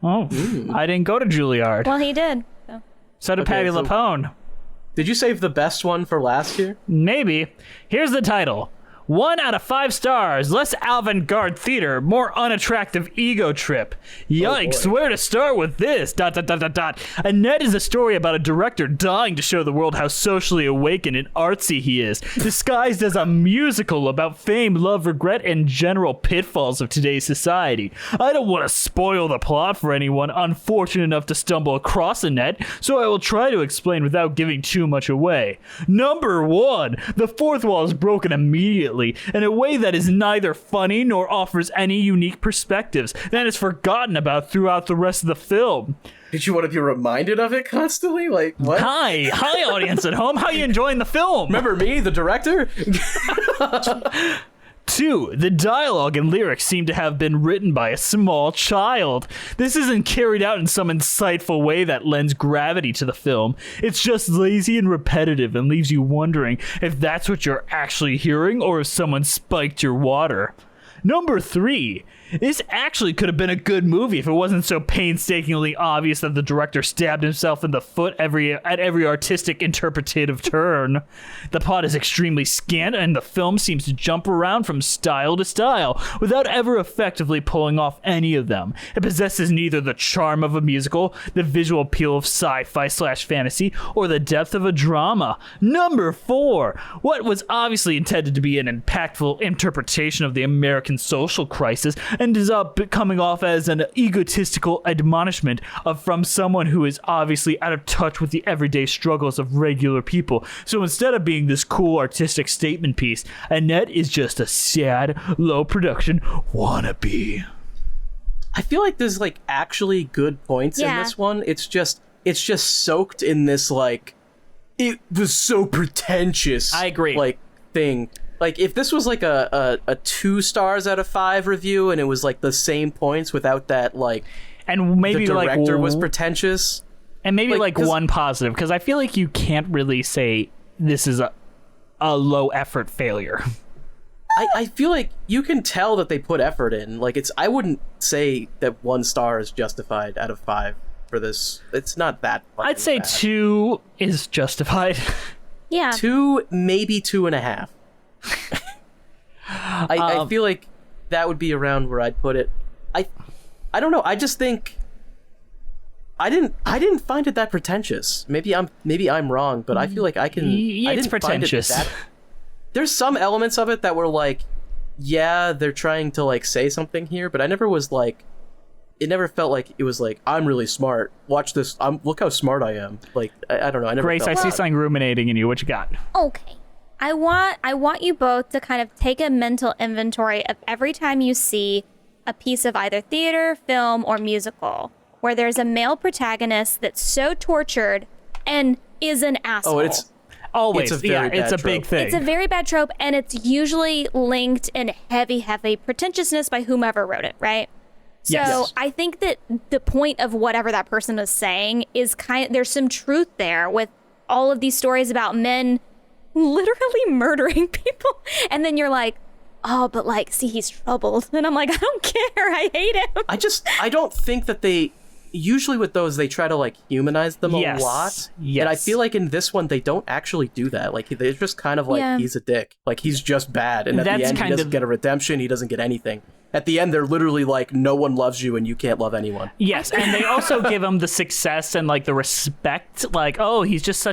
Oh, I didn't go to Juilliard. Well, he did. So. So did Okay, Patty so- LuPone. Did you save the best one for last year? Maybe. Here's the title. 1 out of 5 stars. Less avant-garde theater, more unattractive ego trip. Yikes, boy. where to start with this? ... Annette is a story about a director dying to show the world how socially awakened and artsy he is, disguised as a musical about fame, love, regret, and general pitfalls of today's society. I don't want to spoil the plot for anyone unfortunate enough to stumble across Annette, so I will try to explain without giving too much away. Number 1, the fourth wall is broken immediately, in a way that is neither funny nor offers any unique perspectives, that is forgotten about throughout the rest of the film. Did you want to be reminded of it constantly? Like, what? Hi, audience at home. How you enjoying the film? Remember me, the director? 2, the dialogue and lyrics seem to have been written by a small child. This isn't carried out in some insightful way that lends gravity to the film. It's just lazy and repetitive and leaves you wondering if that's what you're actually hearing or if someone spiked your water. Number 3, this actually could have been a good movie if it wasn't so painstakingly obvious that the director stabbed himself in the foot at every artistic interpretative turn. The plot is extremely scant and the film seems to jump around from style to style without ever effectively pulling off any of them. It possesses neither the charm of a musical, the visual appeal of sci-fi/fantasy, or the depth of a drama. Number 4, what was obviously intended to be an impactful interpretation of the American social crisis ends up coming off as an egotistical admonishment from someone who is obviously out of touch with the everyday struggles of regular people. So instead of being this cool artistic statement piece, Annette is just a sad, low production wannabe. I feel like there's like actually good points in Yeah. this one. It's just soaked in this like it was so pretentious. I agree. Like thing. Like if this was like a 2 stars out of 5 review and it was like the same points without that like And maybe the director like was pretentious. and maybe like, like 'cause- one positive, because I feel like you can't really say this is a low effort failure. I feel like you can tell that they put effort in. Like I wouldn't say that 1 star is justified out of 5 for this. It's not that fucking I'd say bad. 2 is justified. Yeah. 2, maybe 2.5. I feel like that would be around where I'd put it. I don't know. I just think I didn't find it that pretentious. Maybe I'm wrong, but I feel like I can. Yeah, I it's didn't find it pretentious. There's some elements of it that were like, yeah, they're trying to like say something here, but I never was like. It never felt like it was like I'm really smart. Watch this. Look how smart I am. Like I don't know. I never. Grace, I felt see that. something ruminating in you. What you got? Okay. I want you both to kind of take a mental inventory of every time you see a piece of either theater, film, or musical. where there's a male protagonist that's so tortured and is an asshole. Oh, it's Always. It's a very it's a bad big trope. thing. It's a very bad trope, and it's usually linked in heavy pretentiousness by whomever wrote it, right? So Yes. I think that the point of whatever that person is saying is there's some truth there with all of these stories about men literally murdering people. And then you're like, oh, but like, see, he's troubled. And I'm like, I don't care. I hate him. I don't think that usually with those, they try to like humanize them a lot. Yes. And I feel like in this one, they don't actually do that. Like they're just kind of like, he's a dick. Like he's just bad. And at the end, he doesn't get a redemption. He doesn't get anything. At the end, they're literally like, no one loves you and you can't love anyone. Yes, and they also give him the success and like the respect. Like, oh, he's just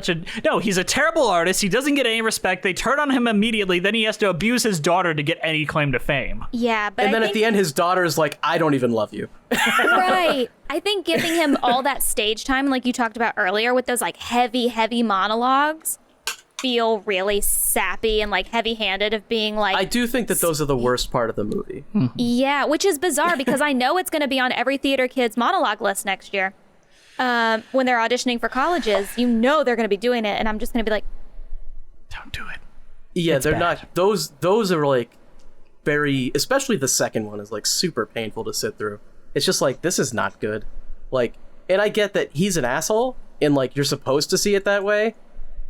he's a terrible artist. He doesn't get any respect. They turn on him immediately. Then he has to abuse his daughter to get any claim to fame. Yeah, but And then at the end, his daughter is like, I don't even love you. right. I think giving him all that stage time, like you talked about earlier, with those like heavy monologues, feel really sappy and like heavy-handed of being like. I do think that those are the worst part of the movie. Yeah, which is bizarre because I know it's going to be on every theater kid's monologue list next year. When they're auditioning for colleges, you know they're going to be doing it, and I'm just going to be like, Don't do it. Yeah, It's they're bad. not. Those are like very, especially the second one is like super painful to sit through. It's just like, this is not good. Like, and I get that he's an asshole and like you're supposed to see it that way,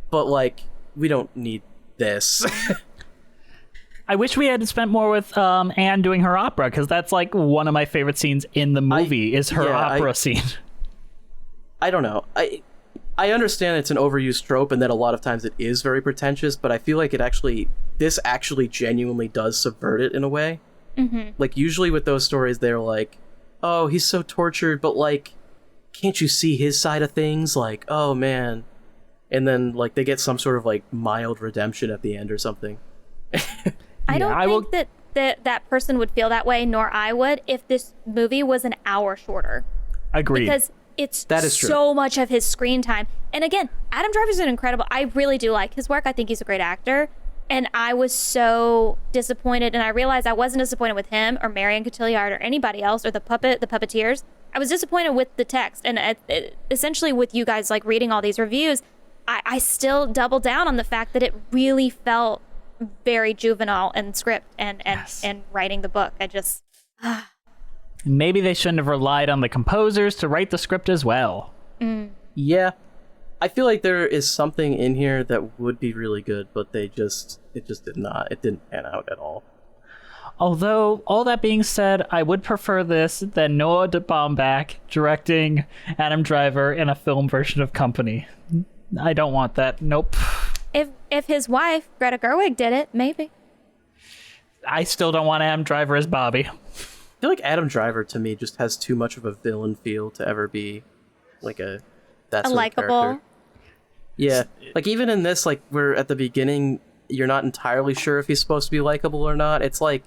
but like we don't need this. I wish we had spent more with Anne doing her opera, because that's like one of my favorite scenes in the movie is her opera scene. I don't know. I understand it's an overused trope and that a lot of times it is very pretentious, but I feel like this actually genuinely does subvert it in a way. Mm-hmm. Like usually with those stories, they're like, oh, he's so tortured, but like, can't you see his side of things? Like, oh man. And then like they get some sort of like mild redemption at the end or something. I don't think that person would feel that way, nor I would, if this movie was an hour shorter. Agreed. Because it's That is true. so much of his screen time. And again, Adam Driver's an incredible. I really do like his work. I think he's a great actor. And I was so disappointed. And I realized I wasn't disappointed with him or Marion Cotillard or anybody else or the puppeteers. I was disappointed with the text. And essentially with you guys like reading all these reviews, I still double down on the fact that it really felt very juvenile in script and writing the book. I just... Maybe they shouldn't have relied on the composers to write the script as well. Yeah. I feel like there is something in here that would be really good, but it just did not. It didn't pan out at all. Although, all that being said, I would prefer this than Noah Baumbach directing Adam Driver in a film version of Company. I don't want that. Nope. If his wife, Greta Gerwig, did it, maybe. I still don't want Adam Driver as Bobby. I feel like Adam Driver to me just has too much of a villain feel to ever be like that sort of likable. character. Yeah, like even in this, like we're at the beginning, you're not entirely sure if he's supposed to be likable or not. It's like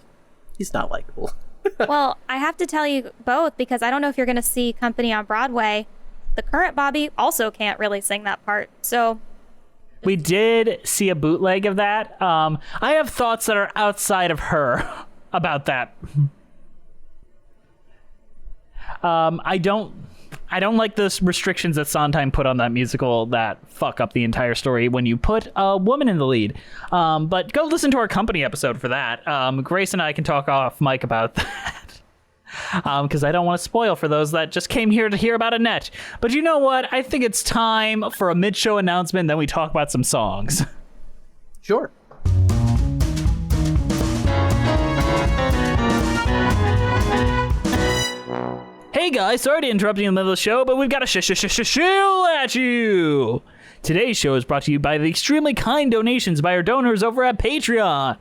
he's not likable. Well, I have to tell you both because I don't know if you're going to see Company on Broadway. The current Bobby also can't really sing that part, so... We did see a bootleg of that. I have thoughts that are outside of her about that. I don't like the restrictions that Sondheim put on that musical that fuck up the entire story when you put a woman in the lead. But go listen to our Company episode for that. Grace and I can talk off mic about that. Because I don't want to spoil for those that just came here to hear about Annette. But you know what? I think it's time for a mid-show announcement, then we talk about some songs. Sure. Hey guys, sorry to interrupt you in the middle of the show, but we've got a shill at you. Today's show is brought to you by the extremely kind donations by our donors over at Patreon.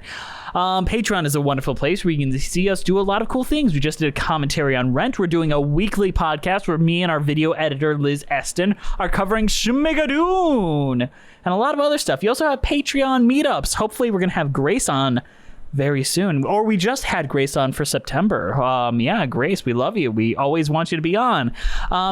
Patreon is a wonderful place where you can see us do a lot of cool things. We just did a commentary on Rent. We're doing a weekly podcast where me and our video editor, Liz Eston, are covering Schmigadoon and a lot of other stuff. You also have Patreon meetups. Hopefully we're going to have Grace on very soon. Or we just had Grace on for September. Yeah, Grace, we love you. We always want you to be on.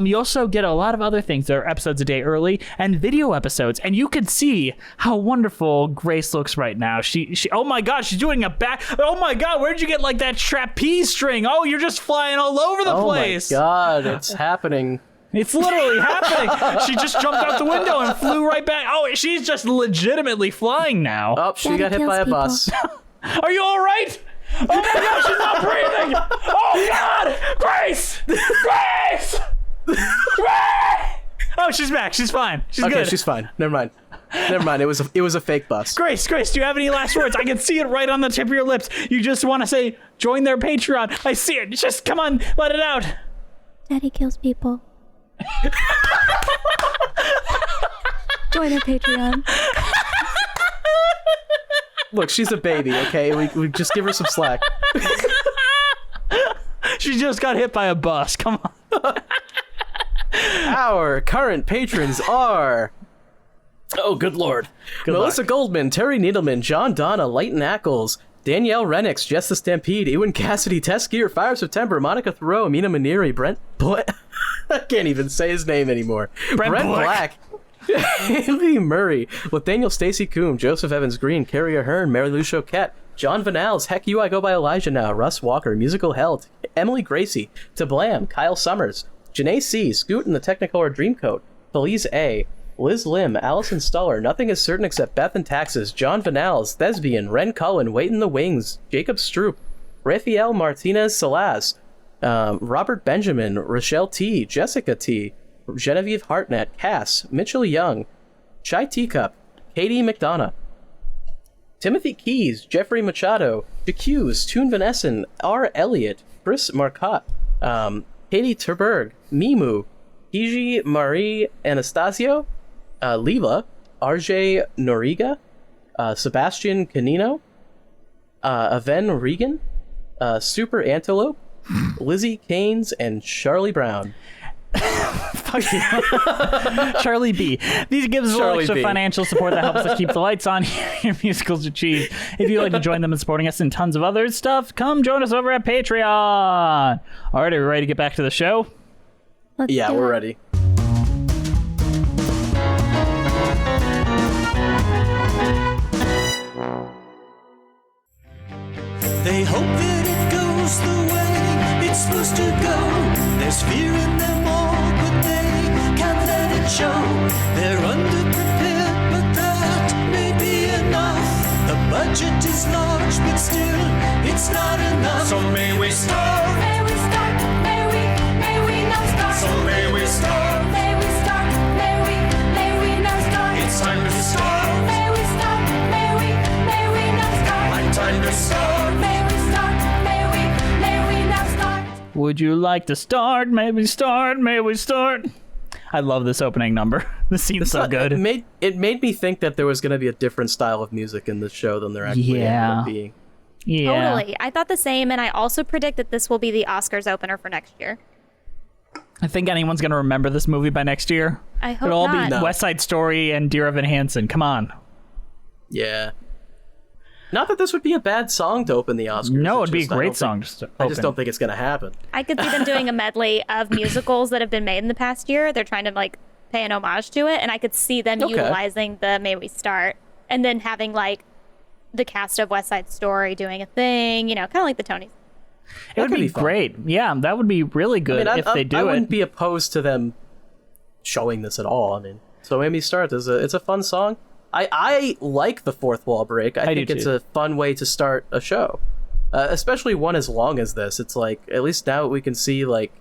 You also get a lot of other things. There are episodes a day early and video episodes. And you can see how wonderful Grace looks right now. She oh my God, she's doing a back. Oh my God, where'd you get like that trapeze string? Oh, you're just flying all over the place. Oh my God, it's happening. It's literally happening. She just jumped out the window and flew right back. Oh, she's just legitimately flying now. Oh, she Daddy got hit kills by a people. bus. Are you all right? Oh my God, she's not breathing. Oh God, Grace! Grace! Grace! Oh, she's back. She's fine. She's Okay, good. she's fine. Never mind. It was a fake bus. Grace, do you have any last words? I can see it right on the tip of your lips. You just want to say, join their Patreon. I see it. Just come on, let it out. Daddy kills people. Join our Patreon. Look, she's a baby, okay? We just give her some slack. She just got hit by a bus. Come on. Our current patrons are... Oh, good lord. Melissa Goldman, Terry Needleman, John Donna, Leighton Ackles, Danielle Renix, Jess the Stampede, Ewan Cassidy, Tess Gear, Fire September, Monica Thoreau, Amina Maniri, Brent I can't even say his name anymore. Brent Black. Haley Murray, Nathaniel Stacy Coombe, Joseph Evans Green, Carrie Ahern, Mary Lou Choquette, John Vanals, Heck You I Go By Elijah Now, Russ Walker, Musical Held, Emily Gracie, To Blam, Kyle Summers, Janae C, Scoot in the Technicolor Dreamcoat, Felice A, Liz Lim, Allison Stuller, Nothing Is Certain Except Beth and Taxes, John Vanals, Thespian, Ren Cullen, Wait in the Wings, Jacob Stroop, Rafael Martinez Salaz, Robert Benjamin, Rochelle T, Jessica T, Genevieve Hartnett, Cass, Mitchell Young, Chai Teacup, Katie McDonough, Timothy Keys, Jeffrey Machado, Jacuse, Toon Vanesson, R. Elliott, Chris Marcotte, Katie Terberg, Mimu, Hiji Marie Anastasio, Leela, RJ Noriga, Sebastian Canino, Aven Regan, Super Antelope, Lizzie Keynes, and Charlie Brown. Charlie B. These give us a little Charlie extra B. financial support that helps us keep the lights on here. Your musicals achieved. If you'd like to join them in supporting us and tons of other stuff, come join us over at Patreon. All right, are we ready to get back to the show? Let's Yeah, do we're it. ready. They hope that it goes the way it's supposed to go. There's fear in them all, but they can't let it show. They're underprepared, but that may be enough. The budget is large, but still, it's not enough. So may we start. May we start? May we now start? So may we start. May we start? May we now start? It's time to start. May we start? May we now start? Like time to start. May we start? May we now start? Would you like to start? Maybe start. May we start? I love this opening number. The scene's so good. It made me think that there was going to be a different style of music in this show than there actually ended Yeah. up being. Yeah. Totally. I thought the same, and I also predict that this will be the Oscars opener for next year. I think anyone's going to remember this movie by next year. I hope It'll all not. be No. West Side Story and Dear Evan Hansen. Come on. Yeah. Not that this would be a bad song to open the Oscars. No, It's it'd be a just, I great don't song think- to open. I just don't think it's going to happen. I could see them doing a medley of musicals that have been made in the past year. They're trying to like pay an homage to it, and I could see them Okay. utilizing the May We Start, and then having like the cast of West Side Story doing a thing, you know, kind of like the Tonys. It would could be be fun. great. Yeah, that would be really good if they do I it. wouldn't be opposed to them showing this at all. I mean, so Amy Start is it's a fun song. I like the fourth wall break. I do think it's too. a fun way to start a show, especially one as long as this. It's like at least now we can see like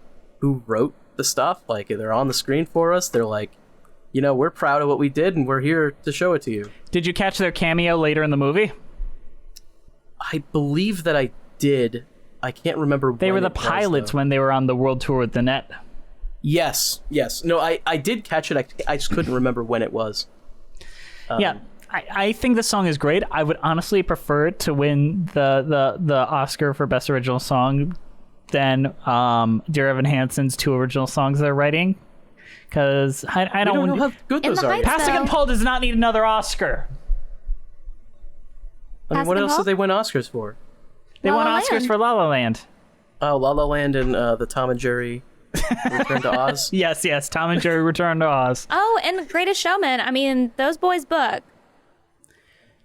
who wrote the stuff. Like they're on the screen for us. They're like, you know, we're proud of what we did and we're here to show it to you. Did you catch their cameo later in the movie? I believe that I did. I can't remember. They were the pilots when they were on the world tour with Annette. Yes. No, I did catch it. I just couldn't remember when it was. Yeah, I think the song is great. I would honestly prefer it to win the Oscar for Best Original Song than Dear Evan Hansen's two original songs they're writing. Because I I don't don't know want how good In those the are. Heights- Pasek and Paul does not need another Oscar. I mean, what else did they win Oscars for? They La won La Oscars Land. for La La Land. Oh, La La Land and the Tom and Jerry Return to Oz. Yes. Tom and Jerry Return to Oz. Oh, and Greatest Showman. I mean, those boys book.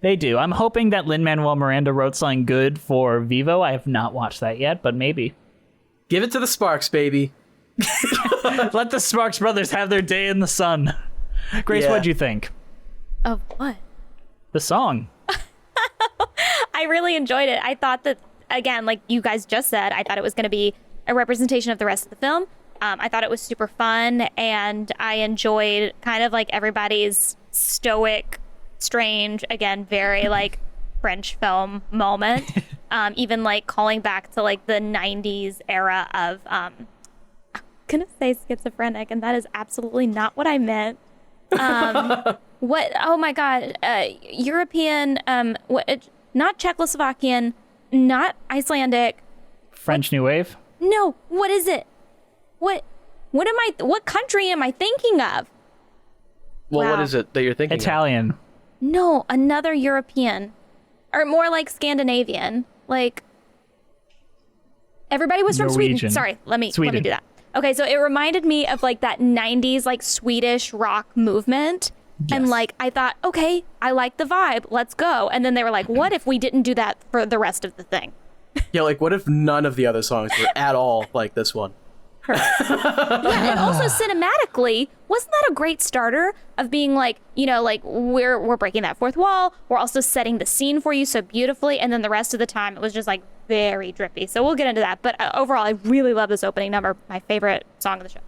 They do. I'm hoping that Lin-Manuel Miranda wrote something good for Vivo. I have not watched that yet, but maybe. Give it to the Sparks, baby. Let the Sparks Brothers have their day in the sun. Grace, Yeah. what'd you think? Of what? The song. I really enjoyed it. I thought that, again, like you guys just said, I thought it was going to be a representation of the rest of the film. I thought it was super fun, and I enjoyed kind of like everybody's stoic, strange, again, very like French film moment. Even like calling back to like the 90s era of, I'm going to say schizophrenic, and that is absolutely not what I meant. What? Oh my God. European, what? Not Czechoslovakian, not Icelandic. French New Wave. No, what is it? What country am I thinking of? Well, what Wow. is it that you're thinking of? Italian. No, another European. Or more like Scandinavian. Like everybody was from Norwegian. Sweden. Sorry, let me Sweden. do that. Okay, so it reminded me of like that 90s like Swedish rock movement. And Yes. like I thought, okay, I like the vibe. Let's go. And then they were like, what if we didn't do that for the rest of the thing? Yeah, like what if none of the other songs were at all like this one? Yeah, and also cinematically, wasn't that a great starter of being like, you know, like we're breaking that fourth wall. We're also setting the scene for you so beautifully, and then the rest of the time it was just like very drippy. So we'll get into that. But overall, I really love this opening number. My favorite song of the show.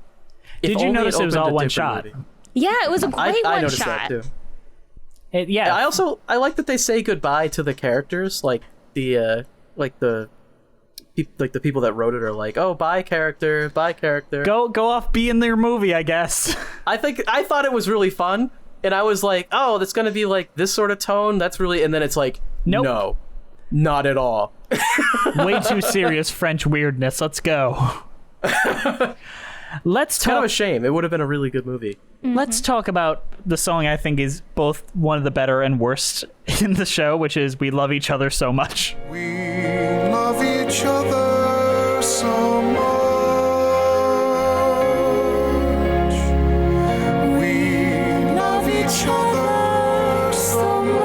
If Did you only notice it was opened all a one different shot? movie. Yeah, it was a great I one noticed shot. that too. Yeah. I like that they say goodbye to the characters, like the people that wrote it are like, oh, bye character. Go off, be in their movie, I guess. I thought it was really fun, and I was like, oh, that's gonna be like this sort of tone. That's really, and then it's like, Nope. no, not at all. Way too serious French weirdness. Let's go. Let's Kind of talk. a shame. It would have been a really good movie. Let's talk about the song I think is both one of the better and worst in the show, which is "We Love Each Other So Much." We love each other so much. We love each other so much.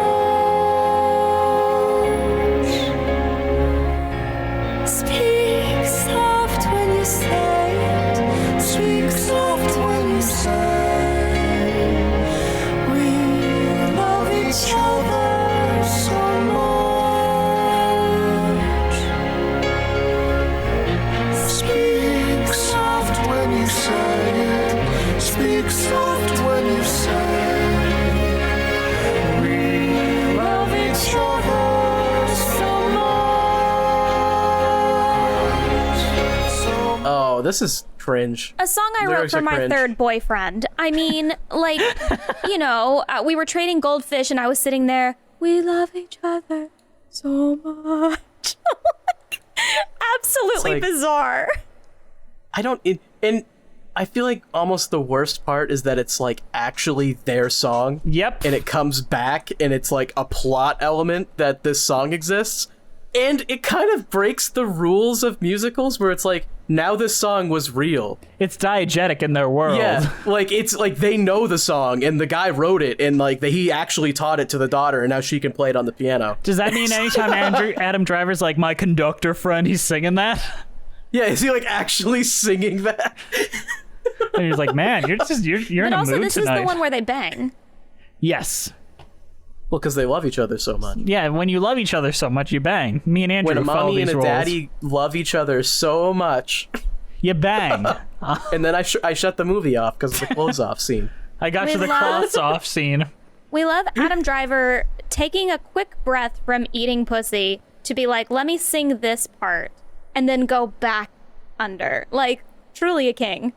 Speak soft when you say it. Speak soft when you say we love each other so much. Speak soft when you say it. Speak soft when you say we love each other so much. Oh, this is cringe. A song I wrote Lyrics for are my cringe. third boyfriend. I mean, like, you know, we were trading goldfish, and I was sitting there. We love each other so much. Absolutely It's like- bizarre. And I feel like almost the worst part is that it's like actually their song. Yep. And it comes back and it's like a plot element that this song exists. And it kind of breaks the rules of musicals where it's like, now this song was real. It's diegetic in their world. Yeah, like it's like they know the song and the guy wrote it and like he actually taught it to the daughter and now she can play it on the piano. Does that mean anytime Adam Driver's like my conductor friend, he's singing that? Yeah, is he like actually singing that? And he's like, man, you're But in a also, mood this tonight. is the one where they bang. Yes. Well, because they love each other so much. Yeah, when you love each other so much, you bang. Me and Andrew When a follow mommy and these a rules. daddy love each other so much, You bang. and then I shut the movie off because of the clothes off scene. I got We you the love- clothes off scene. We love Adam Driver taking a quick breath from eating pussy to be like, let me sing this part, and then go back under. Like, truly a king.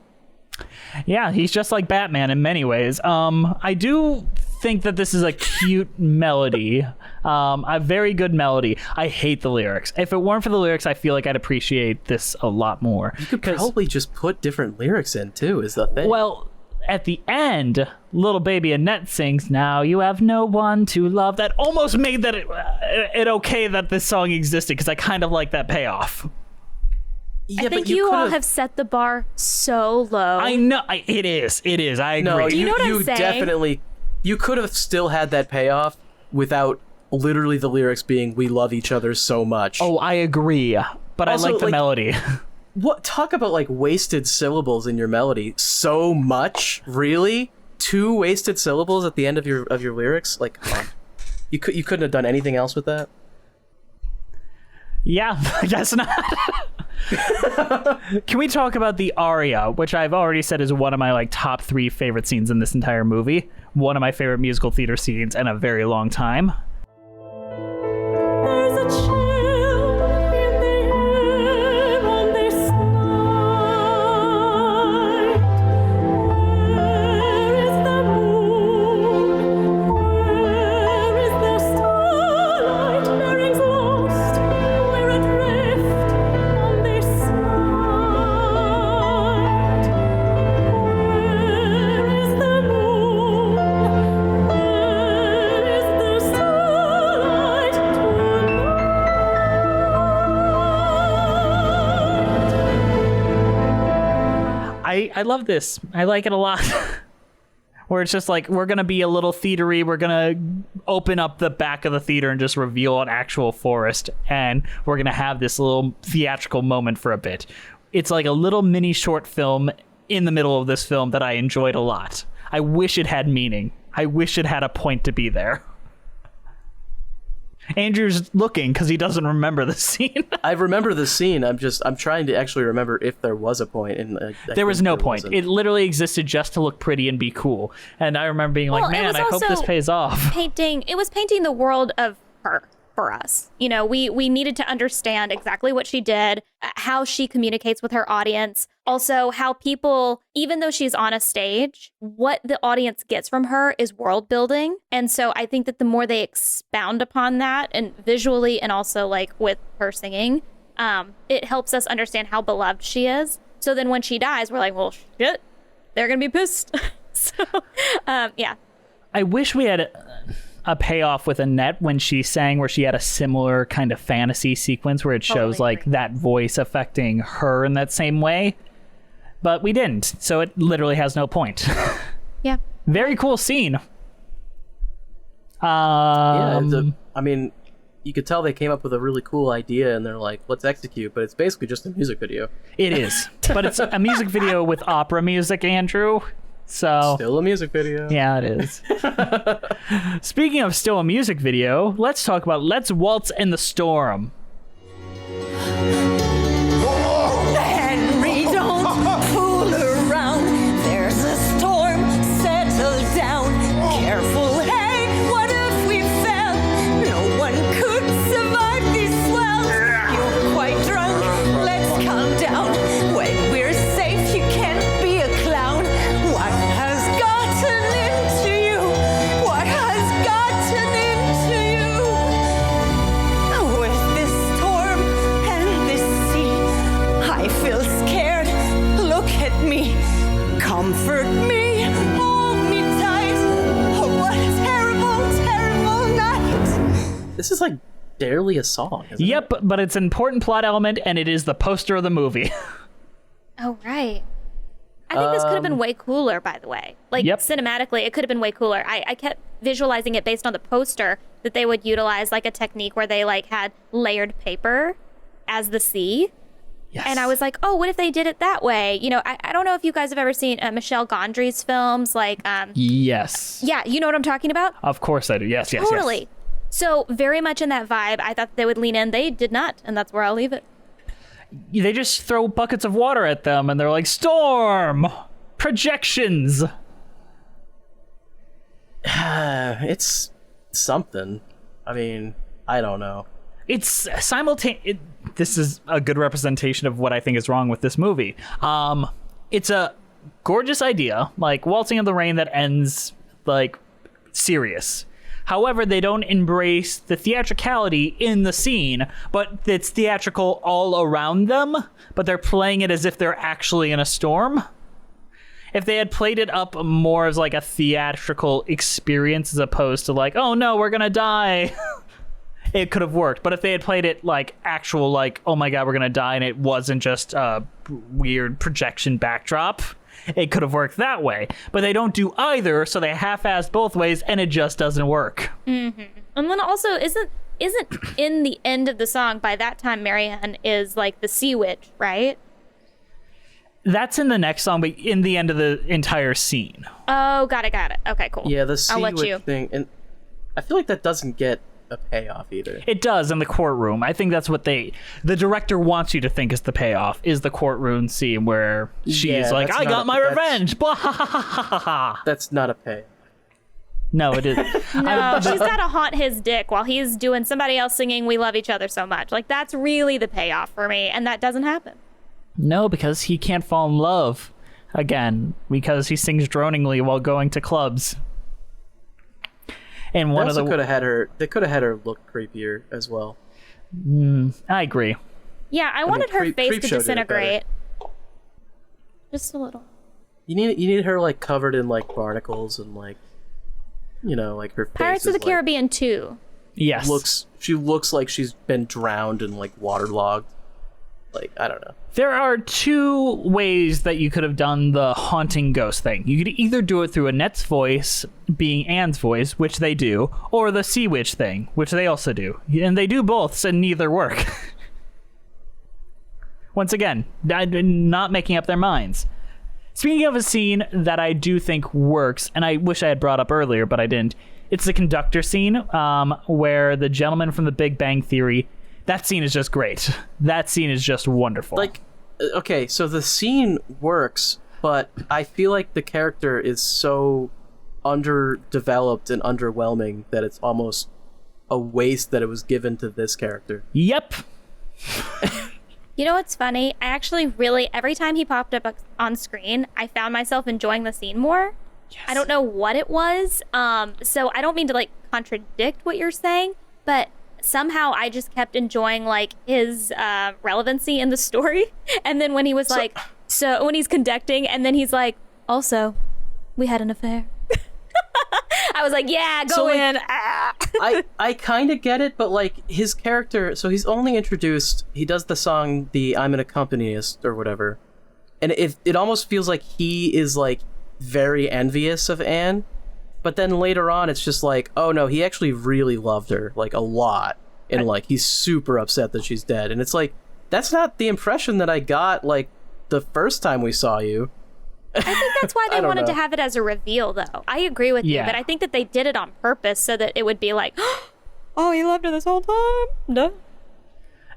Yeah, he's just like Batman in many ways. I do think that this is a cute melody, a very good melody. I hate the lyrics. If it weren't for the lyrics, I feel like I'd appreciate this a lot more. You could probably just put different lyrics in too. Is the thing? Well, at the end, little baby Annette sings, "Now you have no one to love." That almost made that it okay that this song existed, because I kind of like that payoff. Yeah, I think but you all could've- have set the bar so low. I know. It is. I agree. No, you know what I'm you saying? definitely. You could have still had that payoff without literally the lyrics being "We love each other so much." Oh, I agree. But Also, I like the like- melody. What? Talk about like wasted syllables in your melody. So much, really? 2 wasted syllables at the end of your lyrics? Like, come on. You couldn't have done anything else with that? Yeah, I guess not. Can we talk about the aria, which I've already said is one of my like top 3 favorite scenes in this entire movie? One of my favorite musical theater scenes in a very long time. There's a chill in the air on this night. Where is the moon? Where is the starlight? Bearings lost. We're adrift on this night. Where is the moon? Where is the starlight I love this. I like it a lot. Where it's just like, we're going to be a little theatery. We're going to open up the back of the theater and just reveal an actual forest. And we're going to have this little theatrical moment for a bit. It's like a little mini short film in the middle of this film that I enjoyed a lot. I wish it had meaning. I wish it had a point to be there. Andrew's looking because he doesn't remember the scene. I remember the scene. I'm trying to actually remember if there was a point. And There was no point. Wasn't. It literally existed just to look pretty and be cool. And I remember being Well, like, it man, was I hope this also pays off. It was painting the world of her for us. You know, we needed to understand exactly what she did, how she communicates with her audience, also how people, even though she's on a stage, what the audience gets from her is world building. And so I think that the more they expound upon that, and visually and also like with her singing, it helps us understand how beloved she is. So then when she dies, we're like, well, shit, they're gonna be pissed. So yeah. I wish we had a payoff with Annette when she sang, where she had a similar kind of fantasy sequence where it shows Totally like agree. that voice affecting her in that same way. But we didn't. So it literally has no point. Yeah. Very cool scene. Yeah, I mean, you could tell they came up with a really cool idea and they're like, let's execute, but it's basically just a music video. It is. But it's a music video with opera music, Andrew. So Still a music video. yeah, it is. Speaking of still a music video, let's talk about Let's Waltz in the Storm. Henry, don't fool around. There's a storm, settle down. Careful, hey, what if we fell? No one could survive these swells. You're quite drunk, let's calm down. When we're safe, you can't be a clown. What has gotten into you? What has gotten into you? With this storm and this sea, I feel scared. Look at me. Comfort me. Hold me tight. Oh, what a terrible, terrible night. This is like barely a song, isn't it? Yep, but it's an important plot element, and it is the poster of the movie. Oh, right. I think this could have been way cooler, by the way. Like, Yep. cinematically, it could have been way cooler. I kept visualizing it based on the poster that they would utilize, like, a technique where they, like, had layered paper as the sea. Yes. And I was like, oh, what if they did it that way? You know, I don't know if you guys have ever seen Michelle Gondry's films, like, Yes. yeah, you know what I'm talking about? Of course I do. Yes, yes, Totally. yes. So, very much in that vibe. I thought they would lean in. They did not, and that's where I'll leave it. They just throw buckets of water at them, and they're like, storm! Projections! It's something. I mean, I don't know. It's simultaneous. This is a good representation of what I think is wrong with this movie. It's a gorgeous idea, like Waltzing in the Rain that ends, like, serious. However, they don't embrace the theatricality in the scene, but it's theatrical all around them, but they're playing it as if they're actually in a storm. if they had played it up more as like a theatrical experience as opposed to like, oh no, we're gonna die, it could have worked. But if they had played it like actual, like, oh my god, we're gonna die, and it wasn't just a weird projection backdrop, it could have worked that way. But they don't do either, so they half-assed both ways, and it just doesn't work. And then also, isn't in the end of the song, by that time Marianne is like the sea witch, right? That's in the next song, but in the end of the entire scene. Oh, got it. Okay, cool. Yeah, the sea I'll let you. witch thing, and I feel like that doesn't get a payoff either. It does in the courtroom. I think that's what the director wants you to think is the payoff, is the courtroom scene where she's Yeah, like, that's I not got a- my that's- revenge. Blah, ha, ha, ha, ha, ha. That's not a payoff. No, it isn't. No, she's got to haunt his dick while he's doing somebody else singing "We Love Each Other So Much." Like, that's really the payoff for me, and that doesn't happen. No, because he can't fall in love again because he sings droningly while going to clubs. And They one of also the could have had her. They could have had her look creepier as well. I agree. Yeah, I wanted her Creep- face Creep to Show did it better. disintegrate. Just a little. You need her like covered in like barnacles and like, you know, like her face Pirates of is, the like, Caribbean 2. Yes. She looks like she's been drowned and like waterlogged. Like, I don't know. There are two ways that you could have done the haunting ghost thing. You could either do it through Annette's voice being Anne's voice, which they do, or the sea witch thing, which they also do. And they do both, so neither work. Once again, not making up their minds. Speaking of a scene that I do think works, and I wish I had brought up earlier, but I didn't, it's the conductor scene, where the gentleman from the Big Bang Theory, that scene is just great. That scene is just wonderful. Like, okay, so the scene works, but I feel like the character is so underdeveloped and underwhelming that it's almost a waste that it was given to this character. Yep. You know what's funny? I actually really, every time he popped up on screen, I found myself enjoying the scene more. Yes. I don't know what it was. So I don't mean to like contradict what you're saying, but somehow I just kept enjoying like his relevancy in the story. And then when he was so when he's conducting and then he's like, also, we had an affair. I was like, yeah, go So, like, in. I kind of get it, but like his character, so he's only introduced, he does the song, the I'm an accompanist or whatever. And it almost feels like he is like very envious of Anne. But then later on, it's just like, oh no, he actually really loved her, like a lot. And like, he's super upset that she's dead. And it's like, that's not the impression that I got like the first time we saw you. I think that's why I they don't wanted to know. have it as a reveal, though. I agree with you, Yeah. but I think that they did it on purpose so that it would be like, oh, he loved her this whole time? No.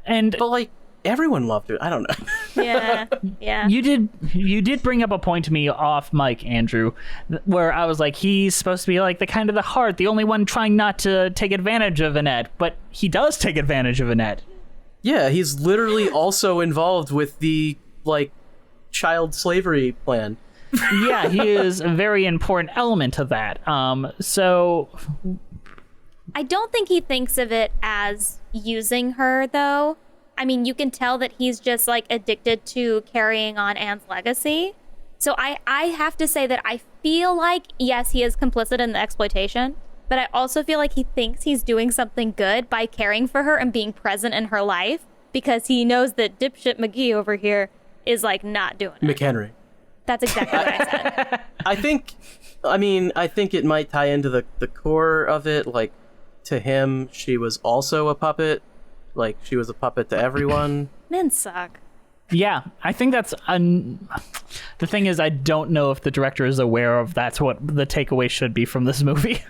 And But like, everyone loved her. I don't know. Yeah. you did bring up a point to me off mic, Andrew, where I was like, he's supposed to be like the kind of the heart, the only one trying not to take advantage of Annette, but he does take advantage of Annette. Yeah, he's literally also involved with the like child slavery plan. Yeah, he is a very important element of that. So I don't think he thinks of it as using her, though. I mean, you can tell that he's just like addicted to carrying on Anne's legacy. So I have to say that I feel like, yes, he is complicit in the exploitation, but I also feel like he thinks he's doing something good by caring for her and being present in her life because he knows that dipshit McGee over here is like not doing it. McHenry. That's exactly what I said. I think it might tie into the core of it. Like, to him, she was also a puppet. Like, she was a puppet to everyone. Men suck. yeah, I think that's the thing is, I don't know if the director is aware of that's what the takeaway should be from this movie.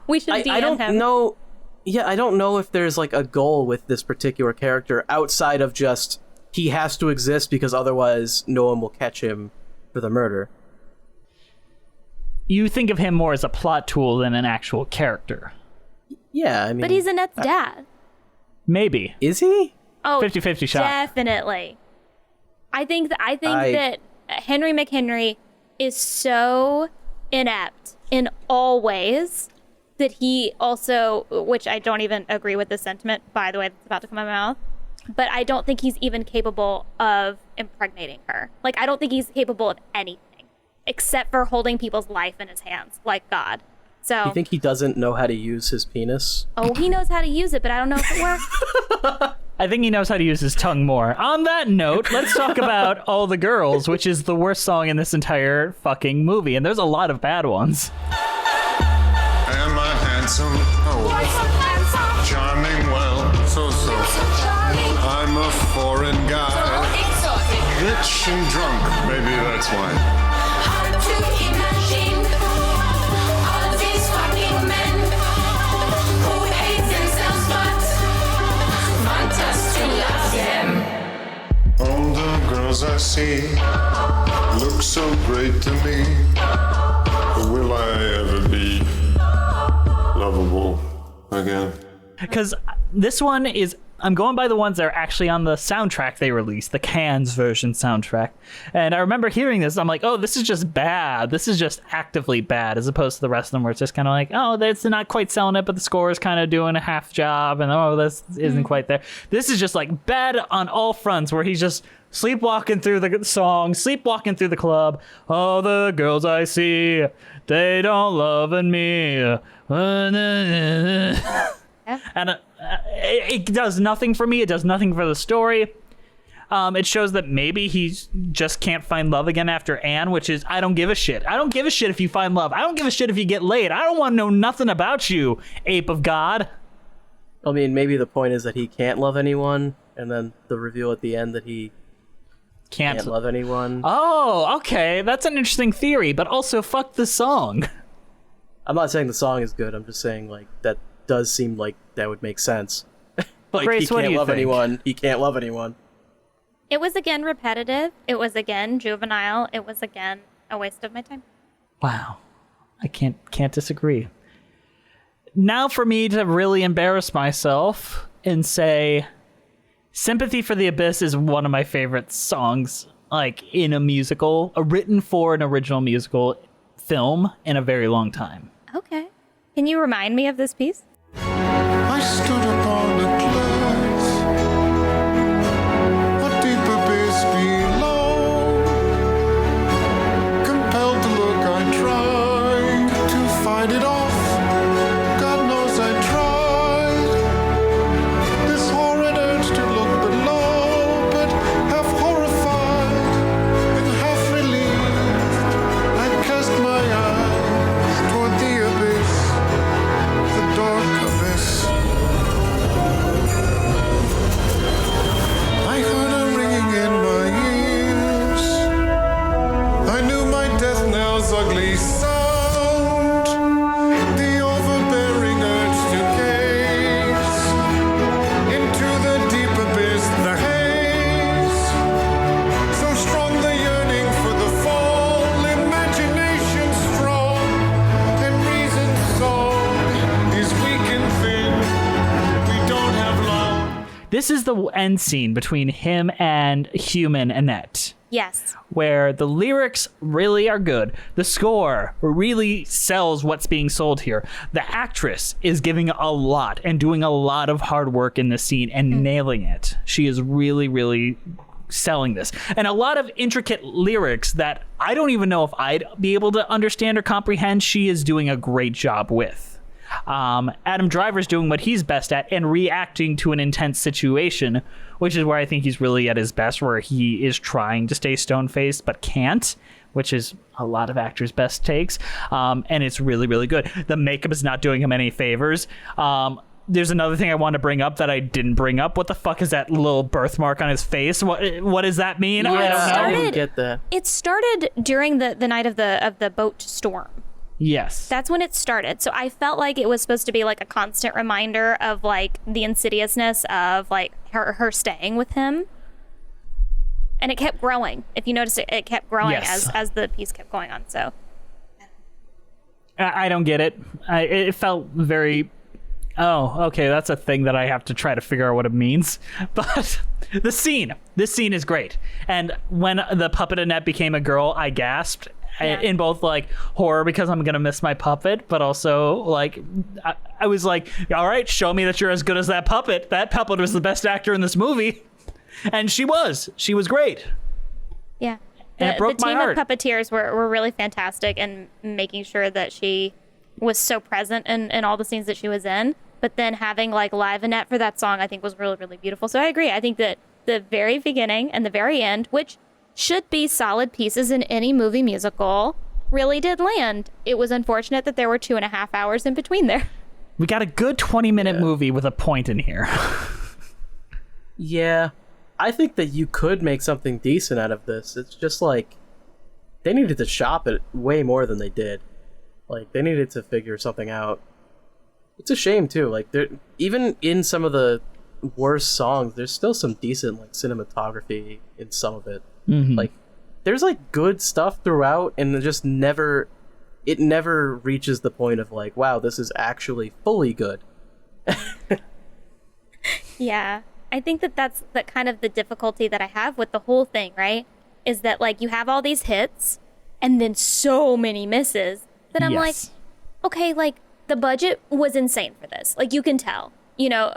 We should DM I don't him. know. Yeah, I don't know if there's like a goal with this particular character outside of just he has to exist because otherwise no one will catch him for the murder. You think of him more as a plot tool than an actual character. Yeah, I mean. But he's Annette's dad. Maybe. Is he? Oh, 50-50 shot. Definitely. I think that Henry McHenry is so inept in all ways that he also, which I don't even agree with the sentiment, by the way, that's about to come out of my mouth, but I don't think he's even capable of impregnating her. Like, I don't think he's capable of anything. except for holding people's life in his hands, like God. So You think he doesn't know how to use his penis? oh, he knows how to use it, but I don't know if it works. I think he knows how to use his tongue more. On that note, let's talk about All the Girls, which is the worst song in this entire fucking movie. And there's a lot of bad ones. Am I handsome? Oh, charming, well, so. I'm a foreign guy. Rich and drunk, maybe that's why. Hard to imagine all these fucking men who hate themselves but want us to love them. All the girls I see look so great to me. Will I ever be lovable again? Because this one is, I'm going by the ones that are actually on the soundtrack they released, the Cannes version soundtrack. And I remember hearing this, I'm like, oh, this is just bad. This is just actively bad, as opposed to the rest of them where it's just kind of like, oh, that's not quite selling it, but the score is kind of doing a half job, and oh, this isn't quite there. This is just like bad on all fronts, where he's just sleepwalking through the song, sleepwalking through the club. All the girls I see, they don't love me. And it does nothing for me. It does nothing for the story. It shows that maybe he just can't find love again after Anne, which is, I don't give a shit. I don't give a shit if you find love. I don't give a shit if you get laid. I don't want to know nothing about you, ape of God. I mean, maybe the point is that he can't love anyone, and then the reveal at the end that he can't love anyone. Oh, okay. That's an interesting theory, but also fuck the song. I'm not saying the song is good. I'm just saying, like, that does seem like that would make sense. Like, Grace, he what do can't you love think? anyone. He can't love anyone. It was again repetitive. It was again juvenile. It was again a waste of my time. Wow. I can't disagree. Now for me to really embarrass myself and say Sympathy for the Abyss is one of my favorite songs, like, in a musical, written for an original musical film in a very long time. Okay. Can you remind me of this piece? I stood upon the cliffs, a deep abyss below. Compelled to look, I tried to fight it off. God knows I tried. This horrid urge to look below, but half horrified and half relieved, I cast my eyes toward the abyss. The dark abyss. I heard a ringing in my ears. I knew my death knell's ugly sound. The overbearing urge to gaze into the deep abyss, the haze. So strong the yearning for the fall, imagination strong, and reason song is weak and thin. We don't have long. This is the end scene between him and human Annette, Yes. where the lyrics really are good. The score really sells what's being sold here. The actress is giving a lot and doing a lot of hard work in this scene and nailing it. She is really, really selling this. And a lot of intricate lyrics that I don't even know if I'd be able to understand or comprehend, she is doing a great job with. Adam Driver's doing what he's best at and reacting to an intense situation, which is where I think he's really at his best, where he is trying to stay stone-faced but can't, which is a lot of actors' best takes. And it's really, really good. The makeup is not doing him any favors. There's another thing I want to bring up that I didn't bring up. What the fuck is that little birthmark on his face? What does that mean? Yeah, I don't it know. I started- didn't get that. It started during the night of the boat storm. Yes. That's when it started. So I felt like it was supposed to be like a constant reminder of like the insidiousness of like her staying with him. And it kept growing. If you notice, it kept growing Yes. as the piece kept going on. So I don't get it. It felt very... Oh, okay, that's a thing that I have to try to figure out what it means. But this scene is great. And when the puppet Annette became a girl, I gasped. Yeah. In both like horror because I'm gonna miss my puppet, but also like I was like, all right, show me that you're as good as that puppet. That puppet was the best actor in this movie, and she was great. yeah. And it broke the my team heart. of puppeteers were really fantastic in making sure that she was so present in all the scenes that she was in. But then having like live Annette for that song, I think was really, really beautiful. So I agree. I think that the very beginning and the very end, which should be solid pieces in any movie musical, really did land. It was unfortunate that there were 2.5 hours in between there. We got a good 20-minute movie with a point in here. Yeah, I think that you could make something decent out of this. It's just like they needed to shop it way more than they did. Like they needed to figure something out. It's a shame too. Like there, even in some of the worst songs, there's still some decent like cinematography in some of it. Like there's like good stuff throughout, and it just never reaches the point of like, wow, this is actually fully good. Yeah. I think that that's the kind of the difficulty that I have with the whole thing, right? Is that like you have all these hits and then so many misses that I'm like, Yes. okay, like the budget was insane for this. Like you can tell, you know,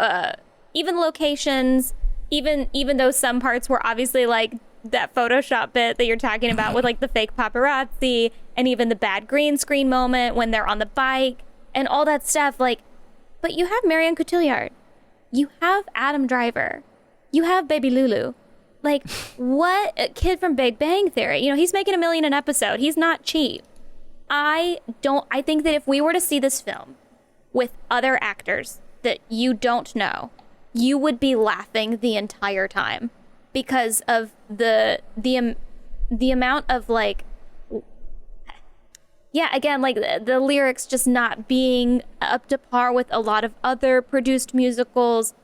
even locations, even though some parts were obviously like that Photoshop bit that you're talking about with like the fake paparazzi and even the bad green screen moment when they're on the bike and all that stuff. Like, but you have Marion Cotillard. You have Adam Driver. You have Baby Lulu. Like, what? A kid from Big Bang Theory. You know, he's making $1 million an episode. He's not cheap. I think that if we were to see this film with other actors that you don't know, you would be laughing the entire time because of the amount of like, yeah, again, like the lyrics just not being up to par with a lot of other produced musicals.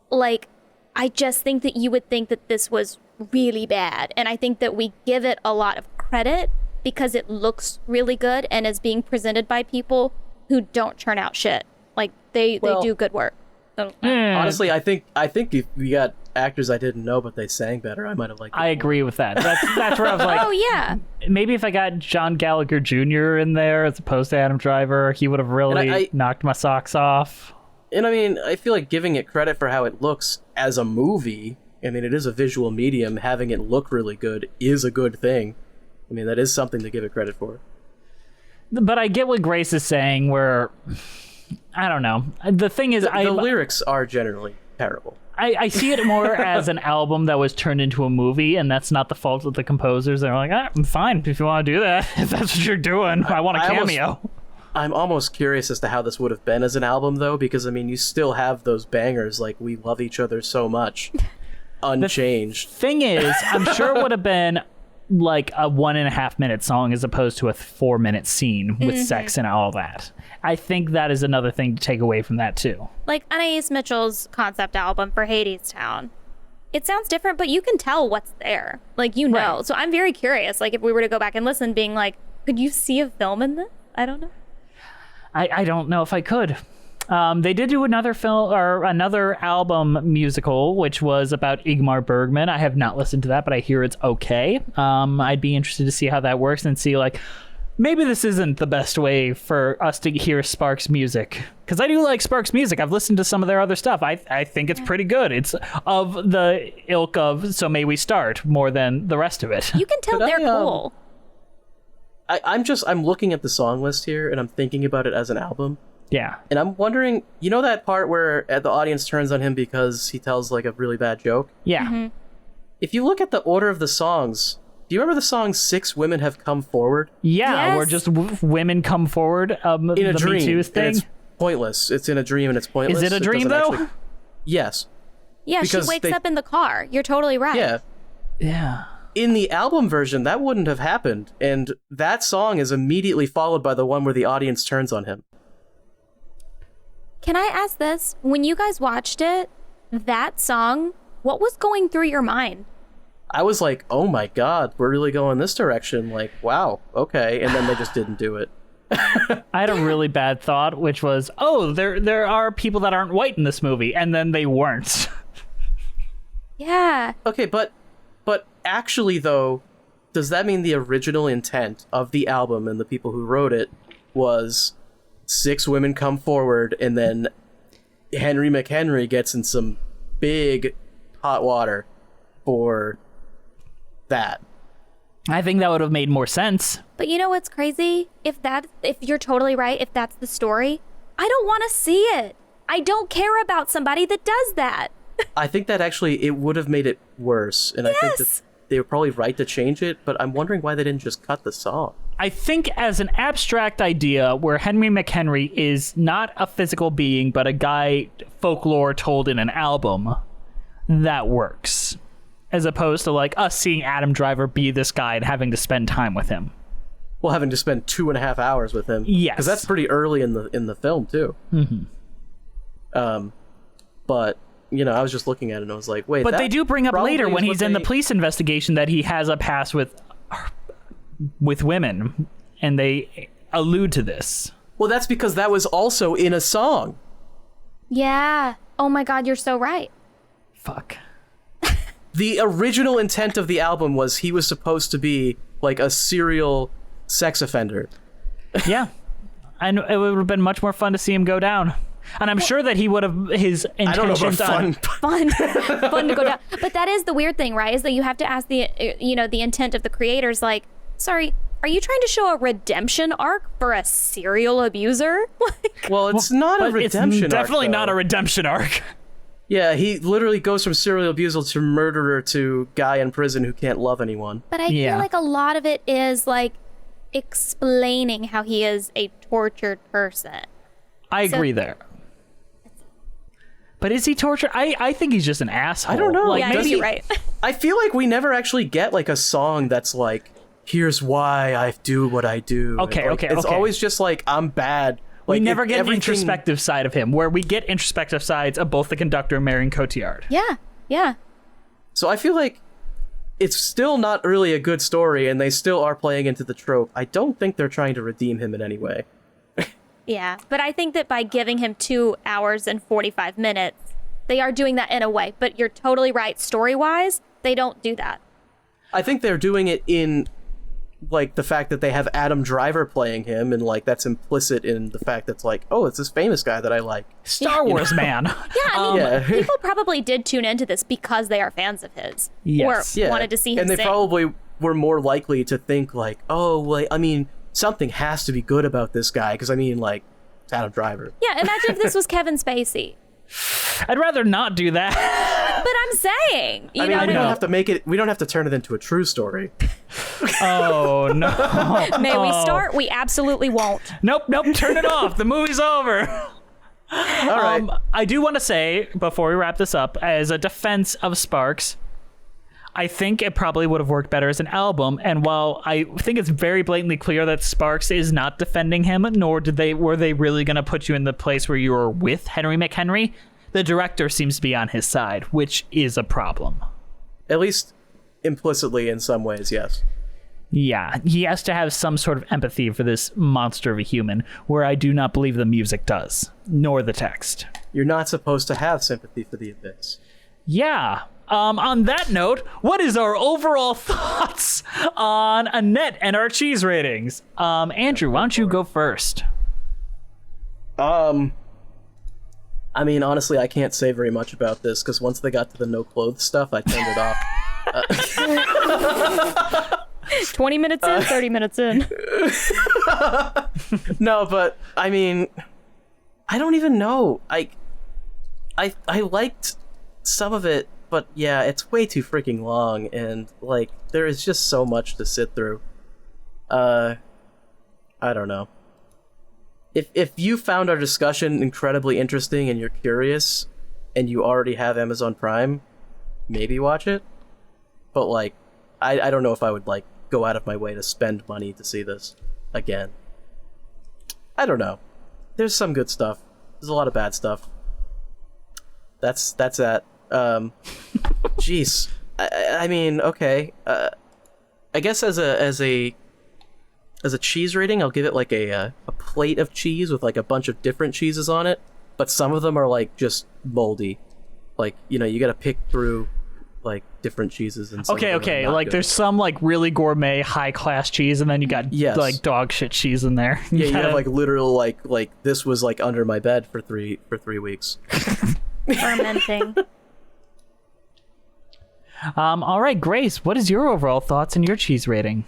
Like, I just think that you would think that this was really bad. And I think that we give it a lot of credit because it looks really good and is being presented by people who don't churn out shit. Like, they do good work. So, Honestly, I think if we got actors I didn't know but they sang better, I might have liked it. I agree with that. That's where I was like, oh, yeah. maybe if I got John Gallagher Jr. in there as opposed to Adam Driver, he would have really I knocked my socks off. And I mean, I feel like giving it credit for how it looks as a movie, I mean, it is a visual medium, having it look really good is a good thing. I mean, that is something to give it credit for. But I get what Grace is saying where, I don't know. The thing is, The lyrics are generally terrible. I see it more as an album that was turned into a movie, and that's not the fault of the composers. They're like, I'm fine if you want to do that. If that's what you're doing, I want a cameo. I'm almost curious as to how this would have been as an album, though, because, I mean, you still have those bangers like We Love Each Other So Much, unchanged. Thing is, I'm sure it would have been like a 1.5 minute song as opposed to a 4-minute scene with sex and all that. I think that is another thing to take away from that, too. Like Anais Mitchell's concept album for Hadestown. It sounds different, but you can tell what's there. Like, you know. Right. So I'm very curious, like, if we were to go back and listen, being like, could you see a film in this? I don't know. I don't know if I could. They did do another film or another album musical, which was about Ingmar Bergman. I have not listened to that, but I hear it's okay. I'd be interested to see how that works and see, like, maybe this isn't the best way for us to hear Sparks music. Because I do like Sparks music. I've listened to some of their other stuff. I think it's pretty good. It's of the ilk of So May We Start more than the rest of it. You can tell But they're I, cool. I'm looking at the song list here, and I'm thinking about it as an album. Yeah. And I'm wondering, you know that part where the audience turns on him because he tells, like, a really bad joke? Yeah. If you look at the order of the songs, do you remember the song Six Women Have Come Forward? Yeah, Yes. where just women come forward. In a the dream. Me Too And thing. it's pointless. It's in a dream and it's pointless. Is it a dream, doesn't though? actually- Yes. Yeah, she because wakes they- up in the car. You're totally right. Yeah. Yeah. In the album version, that wouldn't have happened. And that song is immediately followed by the one where the audience turns on him. Can I ask this? When you guys watched it, that song, what was going through your mind? I was like, oh my god, we're really going this direction. Like, wow, okay. And then they just didn't do it. I had a really bad thought, which was, oh, there are people that aren't white in this movie, and then they weren't. Yeah. Okay, but actually, though, does that mean the original intent of the album and the people who wrote it was six women come forward and then Henry McHenry gets in some big hot water for that? I think that would have made more sense. But you know what's crazy? If you're totally right, if that's the story, I don't want to see it. I don't care about somebody that does that. I think that actually it would have made it worse, and I think that they were probably right to change it, but I'm wondering why they didn't just cut the song. I think as an abstract idea where Henry McHenry is not a physical being, but a guy folklore told in an album, that works. As opposed to like us seeing Adam Driver be this guy and having to spend time with him. Well, having to spend 2.5 hours with him. Yes. Because that's pretty early in the film, too. Mm-hmm. But, you know, I was just looking at it and I was like, wait, but they do bring up later when he's in the they... police investigation that he has a past with women, and they allude to this. Well, that's because that was also in a song. Yeah. Oh my God, you're so right. Fuck. The original intent of the album was he was supposed to be like a serial sex offender. Yeah. And it would have been much more fun to see him go down. And I'm sure that he would have his intentions I don't know about fun. Fun to go down. But that is the weird thing, right? Is that you have to ask the intent of the creators. Like, sorry, are you trying to show a redemption arc for a serial abuser? Well, it's not a redemption It's definitely arc, not though. a redemption arc. Yeah, he literally goes from serial abuser to murderer to guy in prison who can't love anyone. But I feel like a lot of it is like explaining how he is a tortured person. I agree there. But is he tortured? I think he's just an asshole. I don't know. Like, Yeah, maybe you're right. I feel like we never actually get like a song that's like, here's why I do what I do. Okay, And, like, okay, It's okay. always just like, I'm bad. we Like, never if get an everything- introspective side of him, where we get introspective sides of both the conductor and Marion Cotillard. Yeah. So I feel like it's still not really a good story, and they still are playing into the trope. I don't think they're trying to redeem him in any way. Yeah. But I think that by giving him 2 hours and 45 minutes, they are doing that in a way. But you're totally right. Story-wise, they don't do that. I think they're doing it in like the fact that they have Adam Driver playing him, and like that's implicit in the fact that's like, oh, it's this famous guy that I like. Star Wars man. Yeah, I mean, Yeah. people probably did tune into this because they are fans of his. Yes. Or wanted to see him and they sing. probably were more likely to think like, oh, well, I mean, something has to be good about this guy because I mean, like, it's Adam Driver. Yeah, imagine if this was Kevin Spacey. I'd rather not do that. But I'm saying, you I mean, know we what don't I have to make it. We don't have to turn it into a true story. Oh, no. mean? May we start? We absolutely won't. Nope. Turn it off. The movie's over. All right. I do want to say, before we wrap this up, as a defense of Sparks, I think it probably would have worked better as an album. And while I think it's very blatantly clear that Sparks is not defending him, nor were they really going to put you in the place where you were with Henry McHenry, the director seems to be on his side, which is a problem. At least implicitly in some ways, yes. Yeah, he has to have some sort of empathy for this monster of a human, where I do not believe the music does, nor the text. You're not supposed to have sympathy for the abyss. Yeah. On that note, what is our overall thoughts on Annette and our cheese ratings? Andrew, why don't you go first? I mean, honestly, I can't say very much about this because once they got to the no clothes stuff, I turned it off. 20 minutes in, 30 minutes in. No, but I mean, I don't even know. I liked some of it, but yeah, it's way too freaking long, and like there is just so much to sit through. I don't know. If you found our discussion incredibly interesting and you're curious, and you already have Amazon Prime, maybe watch it. But like, I don't know if I would like go out of my way to spend money to see this again. I don't know. There's some good stuff. There's a lot of bad stuff. That's that. Jeez. I mean, okay. I guess as a cheese rating, I'll give it like a plate of cheese with like a bunch of different cheeses on it, but some of them are like just moldy. Like, you know, you got to pick through like different cheeses and some of them are Okay. not Like good. there's some like really gourmet high class cheese, and then you got Yes. like dog shit cheese in there. Yeah, you gotta- have like literal like this was like under my bed for 3 weeks. Fermenting. All right, Grace, what is your overall thoughts and your cheese rating?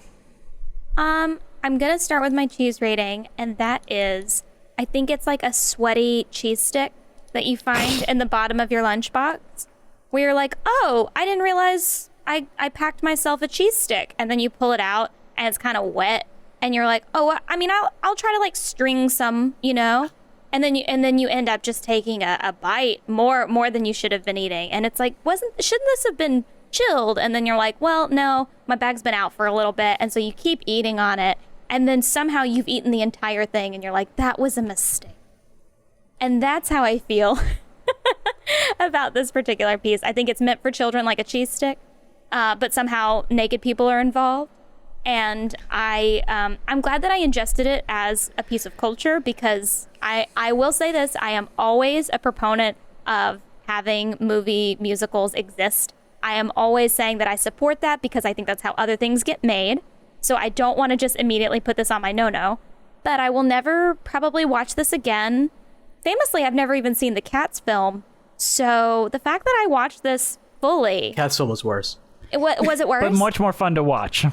I'm gonna start with my cheese rating, and that is, I think it's like a sweaty cheese stick that you find in the bottom of your lunchbox, where you're like, oh, I didn't realize I packed myself a cheese stick, and then you pull it out and it's kind of wet, and you're like, oh, I mean, I'll try to like string some, you know, and then you end up just taking a bite more than you should have been eating, and it's like, shouldn't this have been chilled? And then you're like, well, no, my bag's been out for a little bit, and so you keep eating on it, and then somehow you've eaten the entire thing, and you're like, that was a mistake. And that's how I feel about this particular piece. I think it's meant for children like a cheese stick, but somehow naked people are involved. And I'm glad that I ingested it as a piece of culture, because I will say this, I am always a proponent of having movie musicals exist. I am always saying that I support that because I think that's how other things get made. So I don't want to just immediately put this on my no-no. But I will never probably watch this again. Famously, I've never even seen the Cats film. So the fact that I watched this fully... Cat's film was worse. Was it worse? But much more fun to watch.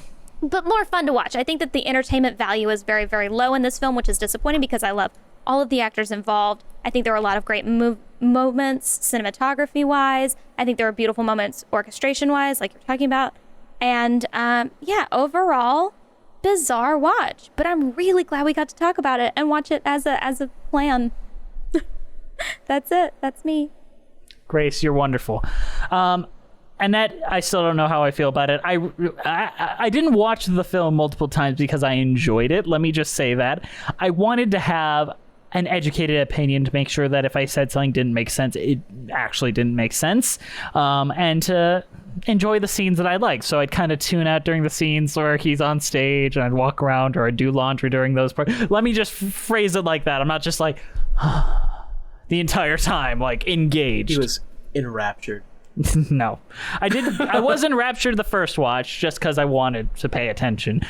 But more fun to watch. I think that the entertainment value is very, very low in this film, which is disappointing because I love all of the actors involved. I think there were a lot of great moments cinematography-wise. I think there were beautiful moments orchestration-wise, like you're talking about. And yeah, overall, bizarre watch. But I'm really glad we got to talk about it and watch it as a plan. That's it. That's me. Grace, you're wonderful. Annette, I still don't know how I feel about it. I didn't watch the film multiple times because I enjoyed it. Let me just say that. I wanted to have an educated opinion to make sure that if I said something didn't make sense, it actually didn't make sense. And to enjoy the scenes that I like. So I'd kind of tune out during the scenes where he's on stage, and I'd walk around, or I'd do laundry during those parts. Let me just phrase it like that. I'm not just like the entire time, like engaged. He was enraptured. No, I was enraptured the first watch just because I wanted to pay attention.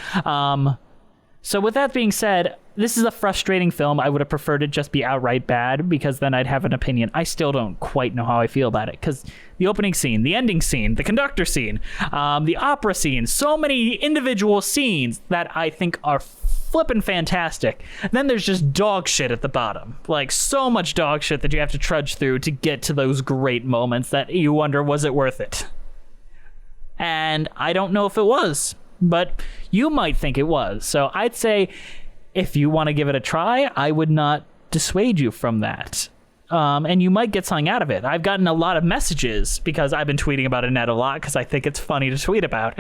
So with that being said, this is a frustrating film. I would have preferred it just be outright bad, because then I'd have an opinion. I still don't quite know how I feel about it, because the opening scene, the ending scene, the conductor scene, the opera scene, so many individual scenes that I think are flippin' fantastic. Then there's just dog shit at the bottom. Like, so much dog shit that you have to trudge through to get to those great moments that you wonder, was it worth it? And I don't know if it was, but you might think it was. So I'd say if you want to give it a try, I would not dissuade you from that. And you might get something out of it. I've gotten a lot of messages because I've been tweeting about Annette a lot because I think it's funny to tweet about.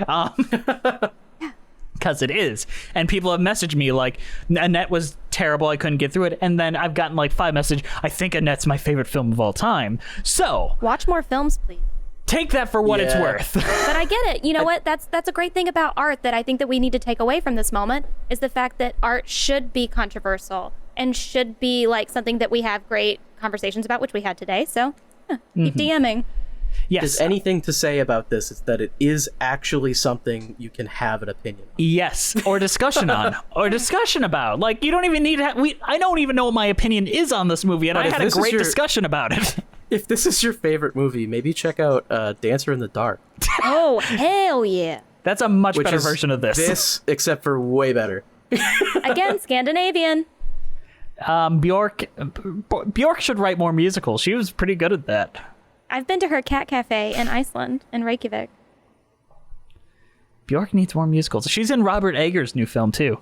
Because it is. And people have messaged me like, Annette was terrible, I couldn't get through it. And then I've gotten like 5 messages, I think Annette's my favorite film of all time. So Watch more films, please. take that for what it's worth. But I get it. You know what? That's a great thing about art that I think that we need to take away from this moment, is the fact that art should be controversial and should be like something that we have great conversations about, which we had today. So keep DMing. Yes. There's anything to say about this is that it is actually something you can have an opinion on. Yes, or discussion on, or discussion about. Like, you don't even need to I don't even know what my opinion is on this movie, and But I if had a this is great your- discussion about it. If this is your favorite movie, maybe check out Dancer in the Dark. Oh, hell yeah. That's a much Which better is version of this. This, except for way better. Again, Scandinavian. Bjork should write more musicals. She was pretty good at that. I've been to her cat cafe in Iceland, in Reykjavik. Bjork needs more musicals. She's in Robert Eggers' new film, too.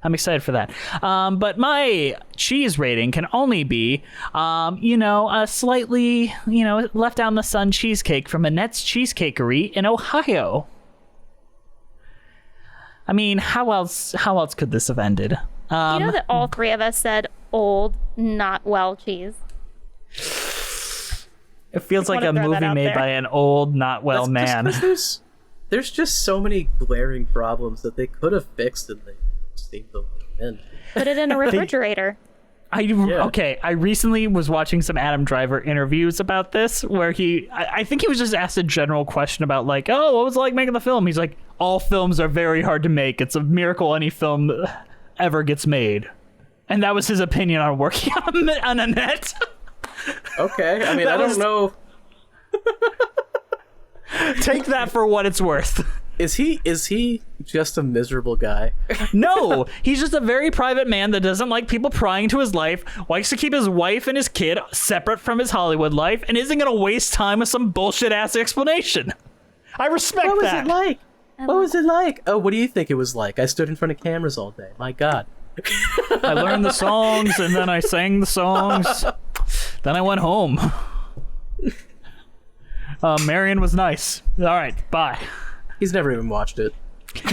I'm excited for that. But my cheese rating can only be, a slightly, left out in the sun cheesecake from Annette's Cheesecakery in Ohio. I mean, how else could this have ended? You know that all 3 of us said old, not well cheese. It feels like wanna a throw that movie out made there. by an old, not well That's man. just 'cause there's just so many glaring problems that they could have fixed, and they seem to end. Put it in a refrigerator. I recently was watching some Adam Driver interviews about this, where I think he was just asked a general question about like, oh, what was it like making the film? He's like, all films are very hard to make. It's a miracle any film ever gets made. And that was his opinion on working on Annette. Okay, I mean, I don't know. Take that for what it's worth. Is he just a miserable guy? No, he's just a very private man that doesn't like people prying into his life, likes to keep his wife and his kid separate from his Hollywood life, and isn't going to waste time with some bullshit-ass explanation. I respect What was that. it like? What was it like? Oh, what do you think it was like? I stood in front of cameras all day. My God. I learned the songs, and then I sang the songs. Then I went home. Marion was nice. All right, bye. He's never even watched it.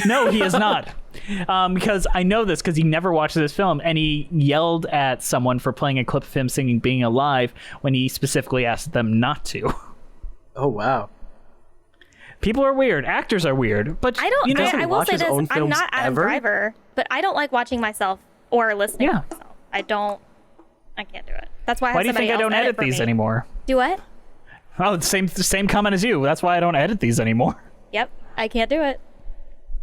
No, he is not. Because I know this because he never watched this film, and he yelled at someone for playing a clip of him singing Being Alive when he specifically asked them not to. Oh, wow. People are weird. Actors are weird. But I don't. you know, I will watch say his this: own I'm films not Adam ever? Driver, but I don't like watching myself or listening Yeah. to myself. I can't do it. That's why I have why do you somebody think I else don't edit for these me. anymore? Do what? Oh, the same comment as you. That's why I don't edit these anymore. Yep, I can't do it.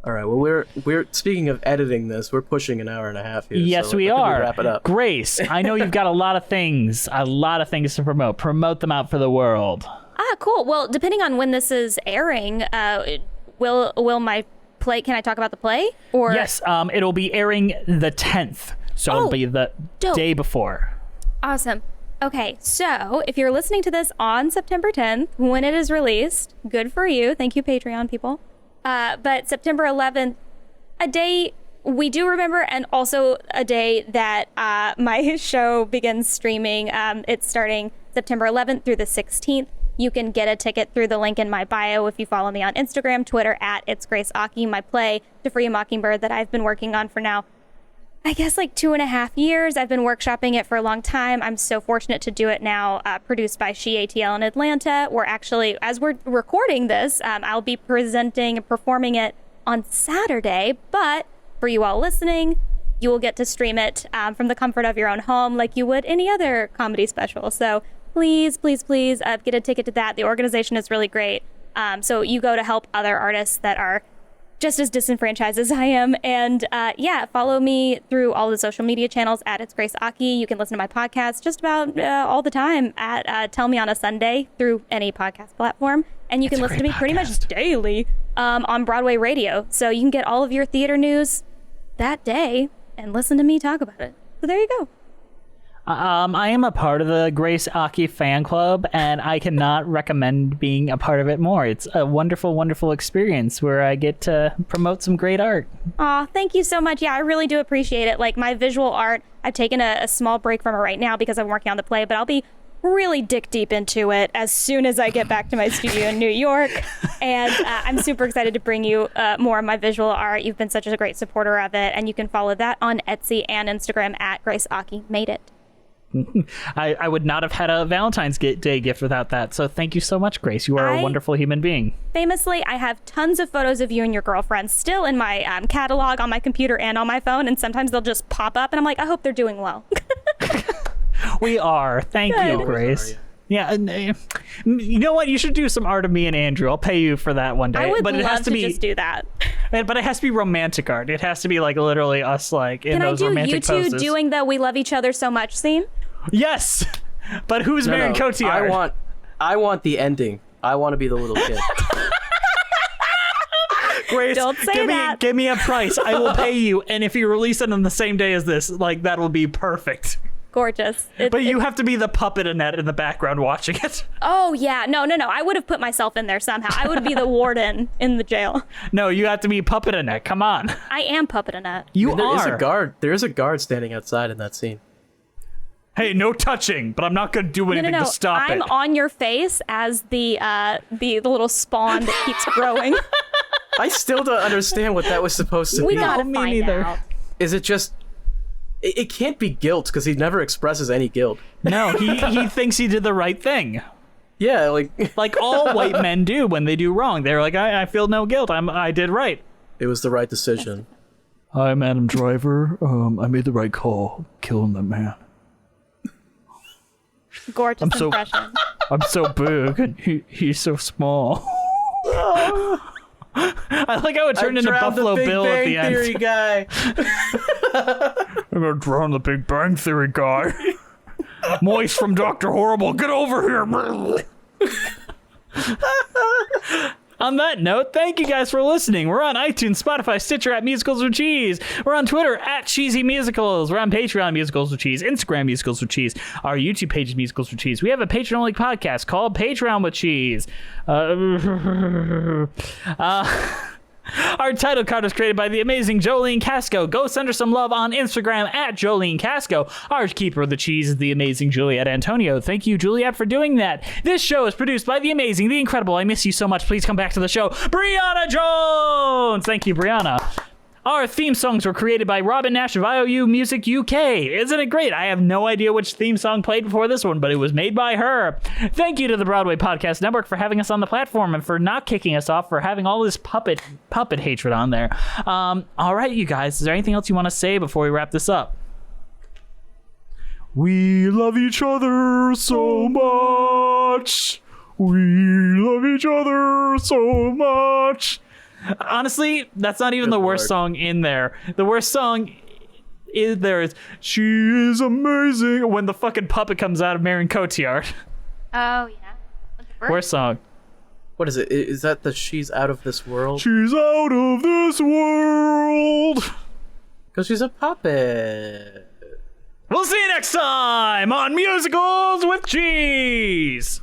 All right. Well, we're speaking of editing this. We're pushing an hour and a half here. Yes, so we I think are. wrap it up. Grace, I know you've got a lot of things to promote. Promote them out for the world. Ah, cool. Well, depending on when this is airing, will my play? Can I talk about the play? Or Yes, it'll be airing the 10th. So it'll Oh, be the dope. day before. Awesome. Okay, so if you're listening to this on September 10th, when it is released, good for you. Thank you, Patreon people. But September 11th, a day we do remember, and also a day that my show begins streaming. It's starting September 11th through the 16th. You can get a ticket through the link in my bio if you follow me on Instagram, Twitter, @It's Grace Aki, my play, To Free a Mockingbird, that I've been working on for now, I guess, like 2.5 years. I've been workshopping it for a long time. I'm so fortunate to do it now, produced by She ATL in Atlanta. We're actually, as we're recording this, I'll be presenting and performing it on Saturday, but for you all listening, you will get to stream it from the comfort of your own home like you would any other comedy special. So please, please, please get a ticket to that. The organization is really great. So you go to help other artists that are just as disenfranchised as I am. And follow me through all the social media channels @It's Grace Aki. You can listen to my podcast just about all the time at Tell Me on a Sunday through any podcast platform. And you can listen to me pretty much daily on Broadway radio. So you can get all of your theater news that day and listen to me talk about it. So there you go. I am a part of the Grace Aki fan club, and I cannot recommend being a part of it more. It's a wonderful, wonderful experience where I get to promote some great art. Aw, thank you so much. Yeah, I really do appreciate it. Like, my visual art, I've taken a small break from it right now because I'm working on the play, but I'll be really dick deep into it as soon as I get back to my studio in New York. And I'm super excited to bring you more of my visual art. You've been such a great supporter of it, and you can follow that on Etsy and Instagram @Grace Aki Made It. I would not have had a Valentine's Day gift without that. So thank you so much, Grace. You are a wonderful human being. Famously, I have tons of photos of you and your girlfriend still in my catalog on my computer and on my phone, and sometimes they'll just pop up, and I'm like, I hope they're doing well. We are. Thank you, Good. Grace. Yeah, and, you know what? You should do some art of me and Andrew. I'll pay you for that one day. I would but love it has to be just do that. But it has to be romantic art. It has to be like literally us, like in Can I those do you romantic two poses. doing the "We love each other so much" scene? Yes, but who's Marion Cotillard? I want the ending. I want to be the little kid. Grace, Don't say that. Give me a price. I will pay you, and if you release it on the same day as this, like that will be perfect. Gorgeous. But you have to be the puppet Annette in the background watching it. Oh yeah, no. I would have put myself in there somehow. I would be the warden in the jail. No, you have to be puppet Annette. Come on, I am puppet Annette. you There is are. a guard. There is a guard standing outside in that scene. Hey, no touching, but I'm not going to do anything No. to stop I'm it. on your face as the little spawn that keeps growing. I still don't understand what that was supposed to We be. gotta me find neither. out. Is it just? It can't be guilt because he never expresses any guilt. No, he thinks he did the right thing. Yeah, like Like all white men do when they do wrong. They're like, I feel no guilt. I did right. it was the right decision. I'm Adam Driver. I made the right call, killing that man. Gorgeous I'm so- impression. I'm so big, and he's so small. I like how it turned into drowned the Buffalo Big Bill at Bang the end. Theory guy. I'm gonna drown the Big Bang Theory guy. Moist from Dr. Horrible, get over here. On that note, thank you guys for listening. We're on iTunes, Spotify, Stitcher at Musicals with Cheese. We're on Twitter at Cheesy Musicals. We're on Patreon, Musicals with Cheese. Instagram, Musicals with Cheese. Our YouTube page is Musicals with Cheese. We have a Patreon-only podcast called Patreon with Cheese. Our title card was created by the amazing Jolene Casco. Go send her some love on Instagram at Jolene Casco. Our keeper of the cheese is the amazing Juliet Antonio. Thank you, Juliet, for doing that. This show is produced by the amazing, the incredible, I miss you so much, please come back to the show, Brianna Jones. Thank you, Brianna. Our theme songs were created by Robin Nash of IOU Music UK. Isn't it great? I have no idea which theme song played before this one, but it was made by her. Thank you to the Broadway Podcast Network for having us on the platform and for not kicking us off for having all this puppet hatred on there. All right, you guys, is there anything else you want to say before we wrap this up? We love each other so much. We love each other so much. Honestly, that's not even the worst song in there. The worst song is She Is Amazing when the fucking puppet comes out of Marion Cotillard. Oh, yeah. Worst song. What is it? Is that the She's Out of This World? She's out of this world. Because she's a puppet. We'll see you next time on Musicals with Cheese.